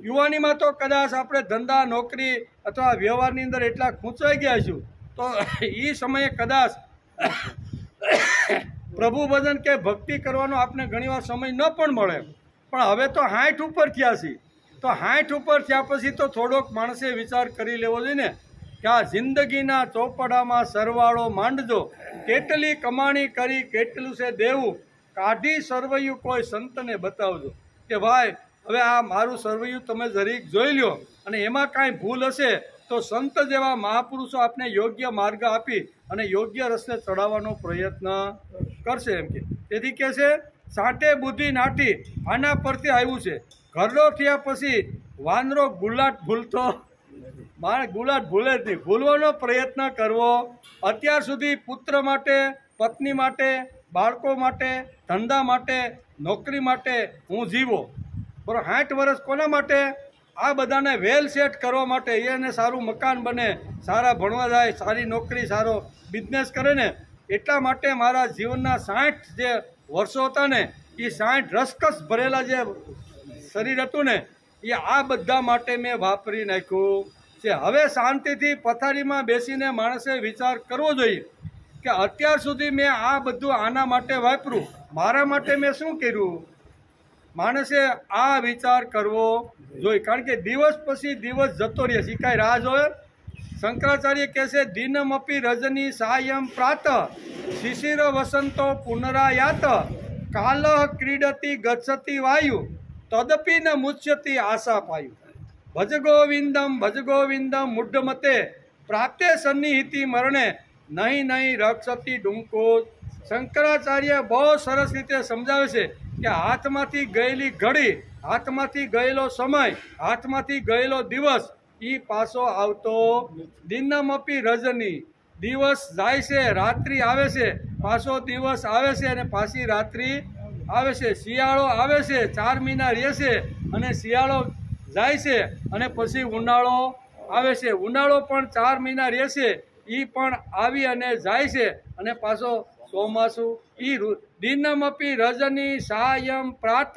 યુવાનીમાં તો કદાચ આપણે ધંધા નોકરી અથવા વ્યવહારની અંદર એટલા ખૂંચાઈ ગયા છું તો એ સમયે કદાચ પ્રભુ ભજન કે ભક્તિ કરવાનો આપણે ઘણીવાર સમય ન પણ મળે. પણ હવે તો 60 ઉપર થયા છીએ તો 60 ઉપર થયા પછી તો થોડોક માણસે વિચાર કરી લેવો જોઈએ ને કે આ જિંદગીના ચોપડામાં સરવાળો માંડજો, કેટલી કમાણી કરી કેટલું છે દેવું, કાઢી સરવૈયું કોઈ સંતને બતાવજો. કે ભાઈ હવે આ મારું સરવૈયું તમે જરીક જોઈ લ્યો અને એમાં કાંઈ ભૂલ હશે તો સંત જેવા મહાપુરુષો આપને યોગ્ય માર્ગ આપી અને યોગ્ય રસ્તે ચડાવવાનો પ્રયત્ન કરશે એમ કે. તેથી કહે છે સાંઠે બુદ્ધિ નાઠી. આના પરથી આવ્યું છે ઘરડો થયા પછી વાંદરો ગુલાટ ભૂલતો ગુલાટ ભૂલે જ નહીં, ભૂલવાનો પ્રયત્ન કરવો. અત્યાર સુધી પુત્ર માટે, પત્ની માટે, બાળકો માટે, ધંધા માટે, નોકરી માટે હું જીવો. બરાબર 60 વર્ષ કોના માટે? આ બધાને વેલ સેટ કરવા માટે, એને સારું મકાન બને, સારા ભણવા જાય, સારી નોકરી, સારો બિઝનેસ કરે ને એટલા માટે મારા જીવનના 60 જે વર્ષો હતા ને એ 60 રસકસ ભરેલા જે શરીર હતું ને એ આ બધા માટે મેં વાપરી નાખ્યું છે. હવે શાંતિથી પથારીમાં બેસીને માણસે વિચાર કરવો જોઈએ કે અત્યાર સુધી મેં આ બધું આના માટે વાપર્યું, મારા માટે મેં શું કર્યું. માણસે આ વિચાર કરવો જોઈએ કારણ કે દિવસ પછી દિવસ જતો રહે છે, કાંઈ રાહ જોવે. શંકરાચાર્ય કહે છે દિનમપી રજની સાયં પ્રાત શિશિર વસંતો પુનરાયાત કાલ ક્રીડતી ગચ્છતી વાયુ તદપી ન મુચ્યતી આશા પાયુ ભજ ગોવિંદમ મુઢ્ઢમતે પ્રાપ્તે સન્નિહિતિ મરણે નહીં નહીં રક્ષતી ડુંકો. શંકરાચાર્ય બહુ સરસ રીતે સમજાવે છે કે હાથમાંથી ગયેલી ઘડી, હાથમાંથી ગયેલો સમય, હાથમાંથી ગયેલો દિવસ એ પાછો આવતો. દિનમપી રજની, દિવસ જાય છે, રાત્રિ આવે છે, પાછો દિવસ આવે છે અને પાછી રાત્રિ આવે છે. શિયાળો આવે છે, 4 મહિના રહેશે અને શિયાળો જાય છે અને પછી ઉનાળો આવે છે. ઉનાળો પણ 4 મહિના રહેશે, એ પણ આવી અને જાય છે અને પાછો ચોમાસું. ઈ દિનમપી રજની સાયં પ્રાત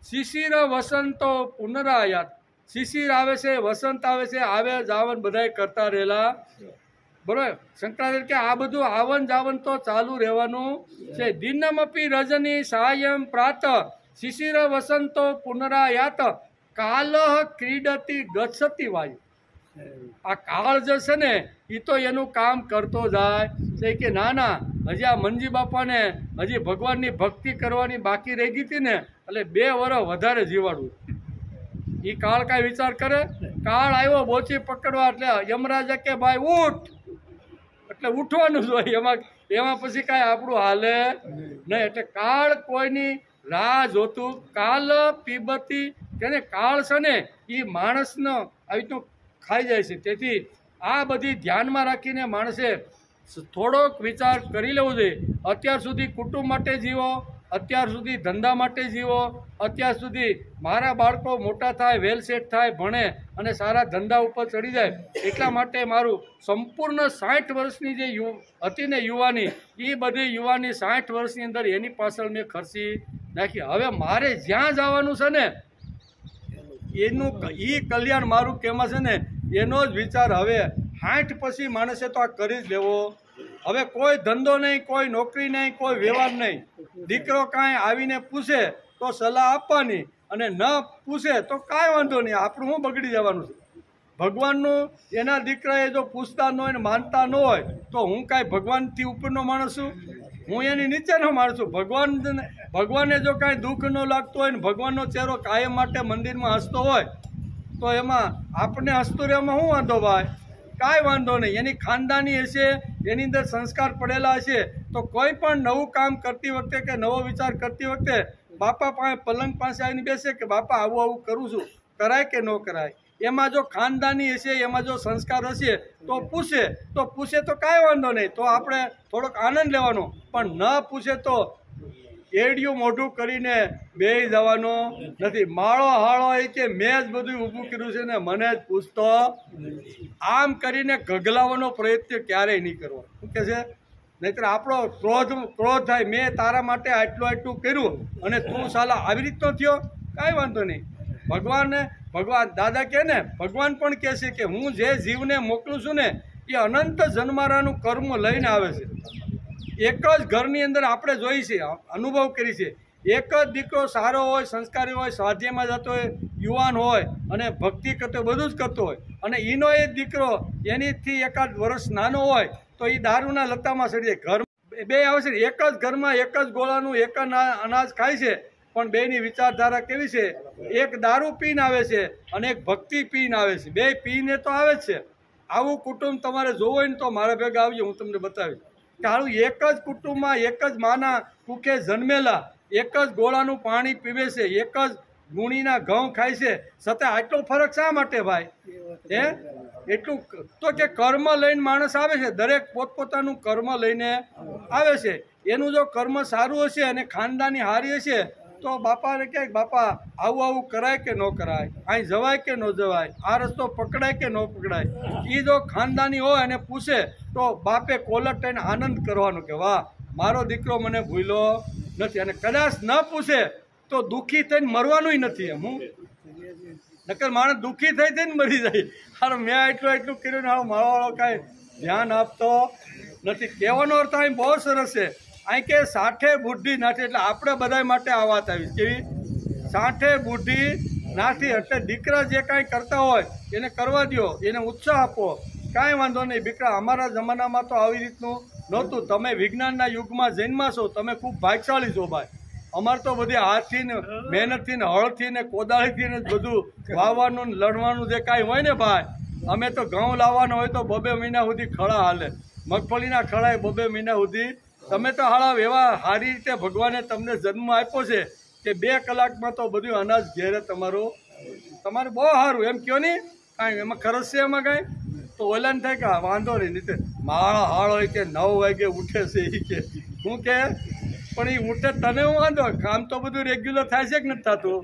શિશિર વસંતો પુનરાયાત. શિશિર આવે છે, વસંત આવે છે, આવે જાવન બધાય કરતા રહેલા. બરાબર. શંકરાચાર્ય કે આ બધું આવન જાવન તો ચાલુ રહેવાનું છે. દિનમપી રજની સાયં પ્રાત શિશિર વસંતો પુનરાયાત કાલ ક્રીડતી ગચ્છતી વાયુ. આ કાળ જે છે ને એ તો એનું કામ કરતો જાય છે કે ના હજી આ મંજી બાપાને હજી ભગવાનની ભક્તિ કરવાની બાકી રહી ગઈ હતી ને એટલે 2 વર્ષ વધારે જીવાડવું. એ કાળ કાંઈ વિચાર કરે? કાળ આવ્યો બોચી પકડવા એટલે યમરાજા કે ભાઈ ઉઠ એટલે ઉઠવાનું જ હોય. એમાં પછી કાંઈ આપણું હાલે નહીં. એટલે કાળ કોઈની રાહ જોતું. કાલ પીબતી તેને કાળ છે ને એ માણસનો આવી રીતનું ખાઈ જાય છે. તેથી આ બધી ધ્યાનમાં રાખીને માણસે થોડોક વિચાર કરી લેવો જોઈએ. અત્યાર સુધી કુટુંબ માટે જીવો, અત્યાર સુધી ધંધા માટે જીવો, અત્યાર સુધી મારા બાળકો મોટા થાય, વેલ સેટ થાય, ભણે અને સારા ધંધા ઉપર ચડી જાય એટલા માટે મારું સંપૂર્ણ 60 વર્ષની જે હતી ને યુવાની એ બધી યુવાની 60 વર્ષની અંદર એની પાછળ મેં ખર્ચી નાખી. હવે મારે જ્યાં જવાનું છે ને એનું કલ્યાણ મારું કેમાં છે ને એનો જ વિચાર હવે 60 પછી માણસે તો આ કરી જ લેવો. હવે કોઈ ધંધો નહીં, કોઈ નોકરી નહીં, કોઈ વ્યવહાર નહીં. દીકરો કાંઈ આવીને પૂછે તો સલાહ આપવાની અને ન પૂછે તો કાંઈ વાંધો નહીં, આપણું શું બગડી જવાનું છે. ભગવાનનું એના દીકરાએ જો પૂછતા ન હોય ને માનતા ન હોય તો હું કાંઈ ભગવાનથી ઉપરનો માણસ છું? હું એની નીચેનો માણસ છું. ભગવાનને જો કાંઈ દુઃખ ન લાગતું હોય ને ભગવાનનો ચહેરો કાયમ માટે મંદિરમાં હસતો હોય તો એમાં આપણે હસતું રહેવામાં શું વાંધો ભાઈ? કાંઈ વાંધો નહીં. એની ખાનદાની હશે, એની અંદર સંસ્કાર પડેલા હશે તો કોઈ પણ નવું કામ કરતી વખતે કે નવો વિચાર કરતી વખતે બાપા પાસે પલંગ પાસે આવીને બેસે કે બાપા આવું આવું કરું છું, કરાય કે ન કરાય? એમાં જો ખાનદાની હશે, એમાં જો સંસ્કાર હશે તો પૂછે તો કાંઈ વાંધો નહીં, તો આપણે થોડોક આનંદ લેવાનો. પણ ન પૂછે તો એડિયું મોઢું કરીને બેસી જવાનો નથી. માળો હાળો એ કે મેં જ બધું ઊભું કર્યું છે ને મને જ પૂછતો, આમ કરીને ગગલાવાનો પ્રયત્ન ક્યારેય નહીં કરવો. શું કે છે? નહીંતર આપણો ક્રોધ થાય, મેં તારા માટે આટલું કર્યું અને તું સાલા આવી રીતનો થયો. કાંઈ વાંધો નહીં. ભગવાન દાદા કહે ને, ભગવાન પણ કહે છે કે હું જે જીવને મોકલું છું ને એ અનંત જન્મારાનું કર્મ લઈને આવે છે. એક જ ઘરની અંદર આપણે જોઈ છે, અનુભવ કરી છે. એક જ દીકરો સારો હોય, સંસ્કારી હોય, સ્વાધ્યાયમાં જતો હોય, યુવાન હોય અને ભક્તિ કરતો હોય, બધું જ કરતો હોય અને એનો એ દીકરો એનીથી એકાદ વર્ષ નાનો હોય તો એ દારૂના લતામાં સડી જાય. ઘર બે આવે છે, એક જ ઘરમાં એક જ ગોળાનું એક જ અનાજ ખાય છે પણ બેની વિચારધારા કેવી છે? એક દારૂ પીને આવે છે અને એક ભક્તિ પીને આવે છે. બે પીને તો આવે જ છે. આવું કુટુંબ તમારે જોવું હોય ને તો મારા ભેગા આવજો, હું તમને બતાવીશ. કારણ એક જ કુટુંબમાં એક જ માના કુખે જન્મેલા, એક જ ગોળાનું પાણી પીવે છે, એક જ ગુણીના ઘઉં ખાય છે, છતાં આટલો ફરક શા માટે ભાઈ? એટલું તો કે કર્મ લઈને માણસ આવે છે, દરેક પોતપોતાનું કર્મ લઈને આવે છે. એનું જો કર્મ સારું હશે અને ખાનદાની હારી હશે તો બાપાને કહે બાપા આવું કરાય કે ન કરાય, અહીં જવાય કે ન જવાય, આ રસ્તો પકડાય કે ન પકડાય. એ જો ખાનદાની હોય અને પૂછે તો બાપે કોલર થઈને આનંદ કરવાનો કે વાહ મારો દીકરો મને ભૂલ્યો નથી. અને કદાચ ન પૂછે તો દુઃખી થઈને મરવાનું નથી. એમ હું નકર માણસ દુઃખી થઈને મરી જાય. હારું મેં એટલું કર્યું ને હારું મારો કાંઈ ધ્યાન આપતો નથી. કહેવાનો અર્થ અહીં બહુ સરસ છે. અહીં કે સાઠે બુદ્ધિ નાથી, એટલે આપણે બધા માટે આ વાત આવી કેવી? સાઠે બુદ્ધિ નાથી. એટલે દીકરા જે કાંઈ કરતા હોય એને કરવા દો, એને ઉત્સાહ આપો, કાંઈ વાંધો નહીં. દીકરા અમારા જમાનામાં તો આવી રીતનું નહોતું. તમે વિજ્ઞાનના યુગમાં જન્મા છો, તમે ખૂબ ભાગશાળી છો ભાઈ. અમારે તો બધી હાથથી ને મહેનતથી ને હળથી ને કોદાળીથી ને બધું વાવવાનું ને લડવાનું જે કાંઈ હોય ને ભાઈ. અમે તો ઘઉં લાવવાનો હોય તો 2 મહિના સુધી ખળા હાલે, મગફળીના ખળાએ 2 મહિના સુધી. તમે તો હાળા એવા સારી રીતે ભગવાને તમને જન્મ આપ્યો છે કે 2 કલાકમાં તો બધું અનાજ ઘેરે તમારે બહુ સારું. એમ કહો નહીં કાંઈ એમાં ખરચ છે એમાં કાંઈ? તો ઓલાને થાય કે વાંધો નહીં, નહીં મારા હાળ હોય કે 9 વાગે ઉઠે છે એ કે હું કે પણ એ ઉઠે તને હું વાંધો? કામ તો બધું રેગ્યુલર થાય છે કે નથી થતું?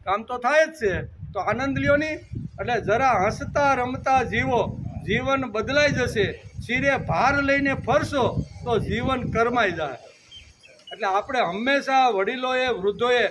કામ તો થાય જ છે. તો આનંદ લ્યો નહીં. એટલે જરા હસતા રમતા જીવો, જીવન બદલાઈ જશે. શિરે ભાર લઈને ફરશો તો જીવન કરમાઈ જાય. એટલે આપણે હંમેશા વડીલોએ વૃદ્ધોએ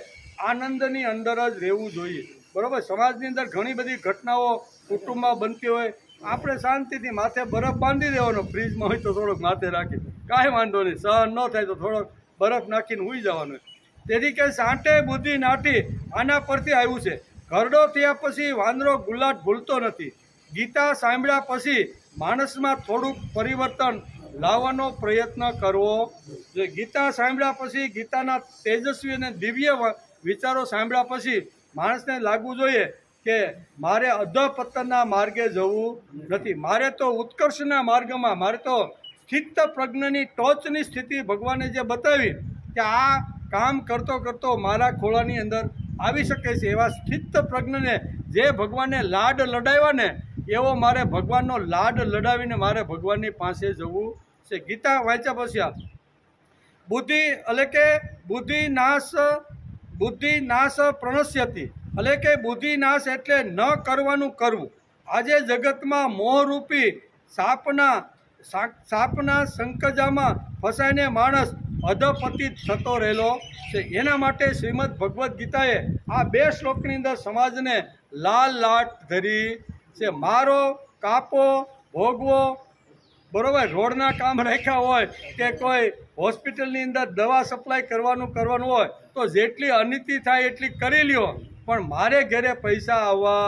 આનંદની અંદર જ રહેવું જોઈએ. બરાબર? સમાજની અંદર ઘણી બધી ઘટનાઓ કુટુંબમાં બનતી હોય, આપણે શાંતિથી માથે બરફ બાંધી દેવાનો, ફ્રીજમાં હોય તો થોડોક માથે રાખી, કાંઈ વાંધો નહીં. સહન ન થાય તો થોડોક બરફ નાખીને સૂઈ જવાનું. તેથી કે સાંટે બુદ્ધિ નાટી આના પરથી આવ્યું છે. ઘરડો થયા પછી વાંદરો ગુલાટ ભૂલતો નથી. ગીતા સાંભળ્યા પછી માણસમાં થોડુંક પરિવર્તન લાવવાનો પ્રયત્ન કરવો જોઈએ. ગીતા સાંભળ્યા પછી, ગીતાના તેજસ્વી અને દિવ્ય વિચારો સાંભળ્યા પછી માણસને લાગવું જોઈએ કે મારે અધઃપતનના માર્ગે જવું નથી, મારે તો ઉત્કર્ષના માર્ગમાં, મારે તો સ્થિત પ્રજ્ઞની ટોચની સ્થિતિ ભગવાને જે બતાવી કે આ કામ કરતો કરતો મારા ખોળાની અંદર આવી શકે છે, એવા સ્થિત પ્રજ્ઞને જે ભગવાને લાડ લડાવ્યા ને એવો મારે ભગવાનનો લાડ લડાવીને મારે ભગવાનની પાસે જવું છે. ગીતા વાંચ્યા પછી બુદ્ધિ એટલે કે બુદ્ધિ નાશ પ્રણશ્યતિ, એટલે કે બુદ્ધિ નાશ એટલે ન કરવાનું કરવું. આજે જગતમાં મોહરૂપી સાપના સંકજામાં ફસાઈને માણસ અધપતિત થતો રહેલો છે. એના માટે શ્રીમદ ભગવદ્ ગીતાએ આ 2 શ્લોકની અંદર સમાજને લાલ લાટ ધરી છે. મારો કાપો ભોગવો, બરાબર? રોડના કામ રાખ્યા હોય કે કોઈ હોસ્પિટલની અંદર દવા સપ્લાય કરવાનું હોય તો જેટલી અનિતિ થાય એટલી કરી લ્યો, પણ મારે ઘરે પૈસા આવવા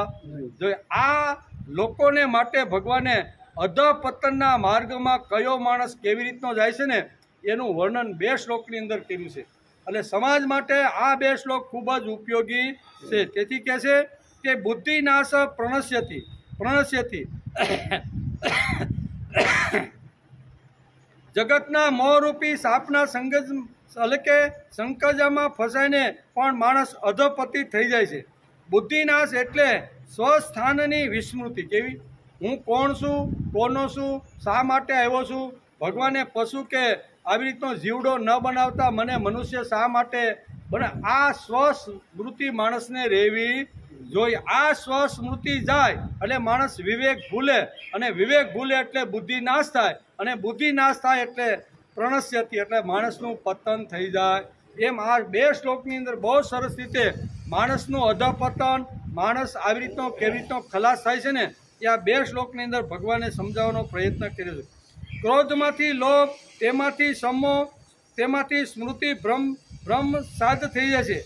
જોઈએ. આ લોકોને માટે ભગવાને અધપતનના માર્ગમાં કયો માણસ કેવી રીતનો જાય છે ને એનું વર્ણન 2 શ્લોકની અંદર કર્યું છે. એટલે સમાજ માટે આ 2 શ્લોક ખૂબ જ ઉપયોગી છે. તેથી કહે છે કે બુદ્ધિનાશ પ્રણશ્યતિ જગતના મોહરૂપી સાપના સંકજામાં ફસાઈને પણ માણસ અધપતિ થઈ જાય છે. બુદ્ધિનાશ એટલે સ્વસ્થાનની વિસ્મૃતિ. કેવી? હું કોણ છું, કોનો છું, શા માટે આવ્યો છું, ભગવાને પશુ કે આવી રીતનો જીવડો ન બનાવતા મને મનુષ્ય શા માટે બને? આ સ્વસ્મૃતિ માણસને રહેવી જોઈએ. આ સ્વસ્મૃતિ જાય એટલે માણસ વિવેક ભૂલે, અને વિવેક ભૂલે એટલે બુદ્ધિ નાશ થાય, અને બુદ્ધિ નાશ થાય એટલે પ્રણશ્યતિ એટલે માણસનું પતન થઈ જાય. એમ આ 2 શ્લોકની અંદર બહુ સરસ રીતે માણસનું અધપતન, માણસ આવી રીતનો કેવી રીતનો ખલાસ થાય છે ને એ આ 2 શ્લોકની અંદર ભગવાને સમજાવવાનો પ્રયત્ન કર્યો છે. ક્રોધમાંથી લોભ, તેમાંથી સમોહ, તેમાંથી સ્મૃતિ ભ્રમ સાધ થઈ જાય છે,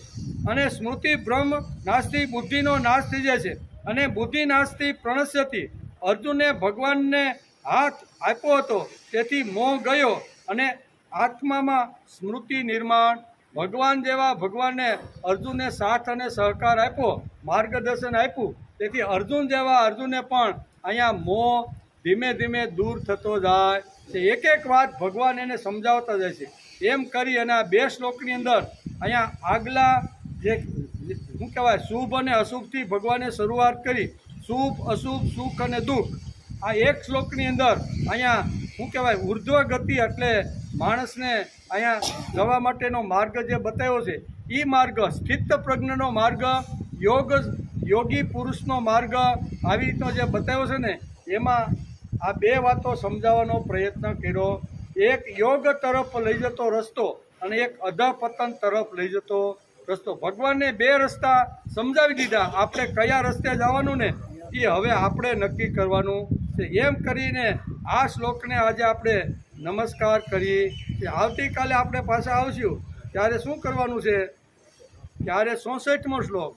અને સ્મૃતિ ભ્રમ નાશથી બુદ્ધિનો નાશ થઈ જાય છે, અને બુદ્ધિ નાશથી પ્રણશ્યતિ. અર્જુને ભગવાનને હાથ આપ્યો હતો તેથી મોહ ગયો, અને આત્મામાં સ્મૃતિ નિર્માણ. ભગવાન જેવા ભગવાનને અર્જુનને સાથ અને સહકાર આપ્યો, માર્ગદર્શન આપ્યું, તેથી અર્જુન જેવા અર્જુનને પણ અહીંયા મોહ ધીમે ધીમે દૂર થતો જાય છે. એક એક વાત ભગવાન એને સમજાવતા જાય છે. એમ કરી અને આ 2 શ્લોકની અંદર અહીંયા આગલા જે શું કહેવાય શુભ અને અશુભથી ભગવાને શરૂઆત કરી. શુભ, અશુભ, સુખ અને દુઃખ. આ 1 શ્લોકની અંદર અહીંયા શું કહેવાય ઉર્ધ્વ ગતિ એટલે માણસને અહીંયા જવા માટેનો માર્ગ જે બતાવ્યો છે એ માર્ગ, સ્થિત પ્રજ્ઞનો માર્ગ, યોગી પુરુષનો માર્ગ, આવી રીતનો જે બતાવ્યો છે ને એમાં આ 2 વાતો સમજાવવાનો પ્રયત્ન કર્યો. એક યોગ તરફ લઈ જતો રસ્તો અને એક અધપતન તરફ લઈ જતો રસ્તો. ભગવાનને 2 રસ્તા સમજાવી દીધા. આપણે કયા રસ્તે જવાનું ને એ હવે આપણે નક્કી કરવાનું છે. એમ કરીને આ શ્લોકને આજે આપણે નમસ્કાર કરીએ. આવતીકાલે આપણે પાછા આવશું ત્યારે શું કરવાનું છે? ત્યારે 64મો શ્લોક,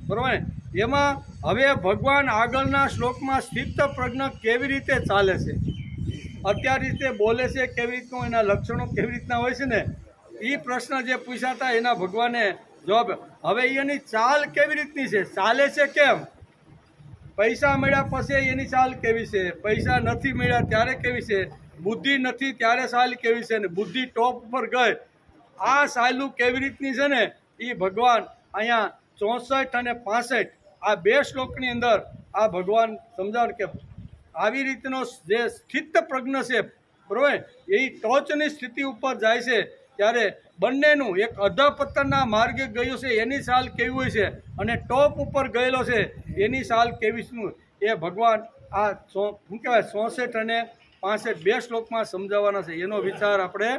બરાબર ને? એમાં હવે ભગવાન આગળના શ્લોકમાં સ્થિત પ્રજ્ઞ કેવી રીતે ચાલે છે, અત્યારે રીતે બોલે છે કેવી રીતનું, એના લક્ષણો કેવી રીતના હોય છે ને એ પ્રશ્ન જે પૂછ્યા હતા એના ભગવાને જવાબ. હવે એની ચાલ કેવી રીતની છે, ચાલે છે કેમ? પૈસા મળ્યા પછી એની ચાલ કેવી છે, પૈસા નથી મળ્યા ત્યારે કેવી છે, બુદ્ધિ નથી ત્યારે ચાલ કેવી છે, ને બુદ્ધિ ટોપ પર ગઈ આ ચાલું કેવી રીતની છે ને એ ભગવાન અહીંયા 64 અને 65 આ 2 શ્લોકની અંદર આ ભગવાન સમજાવે કે આવી રીતનો જે સ્થિત પ્રજ્ઞ છે, બરાબર, એ ટોચની સ્થિતિ ઉપર જાય છે ત્યારે બંનેનું એક અધપતનના માર્ગે ગયું છે એની ચાલ કેવી હોય છે, અને ટોપ ઉપર ગયેલો છે એની ચાલ કેવી છે એ ભગવાન આ શું કહેવાય 64 અને 65 2 શ્લોકમાં સમજાવવાના છે. એનો વિચાર આપણે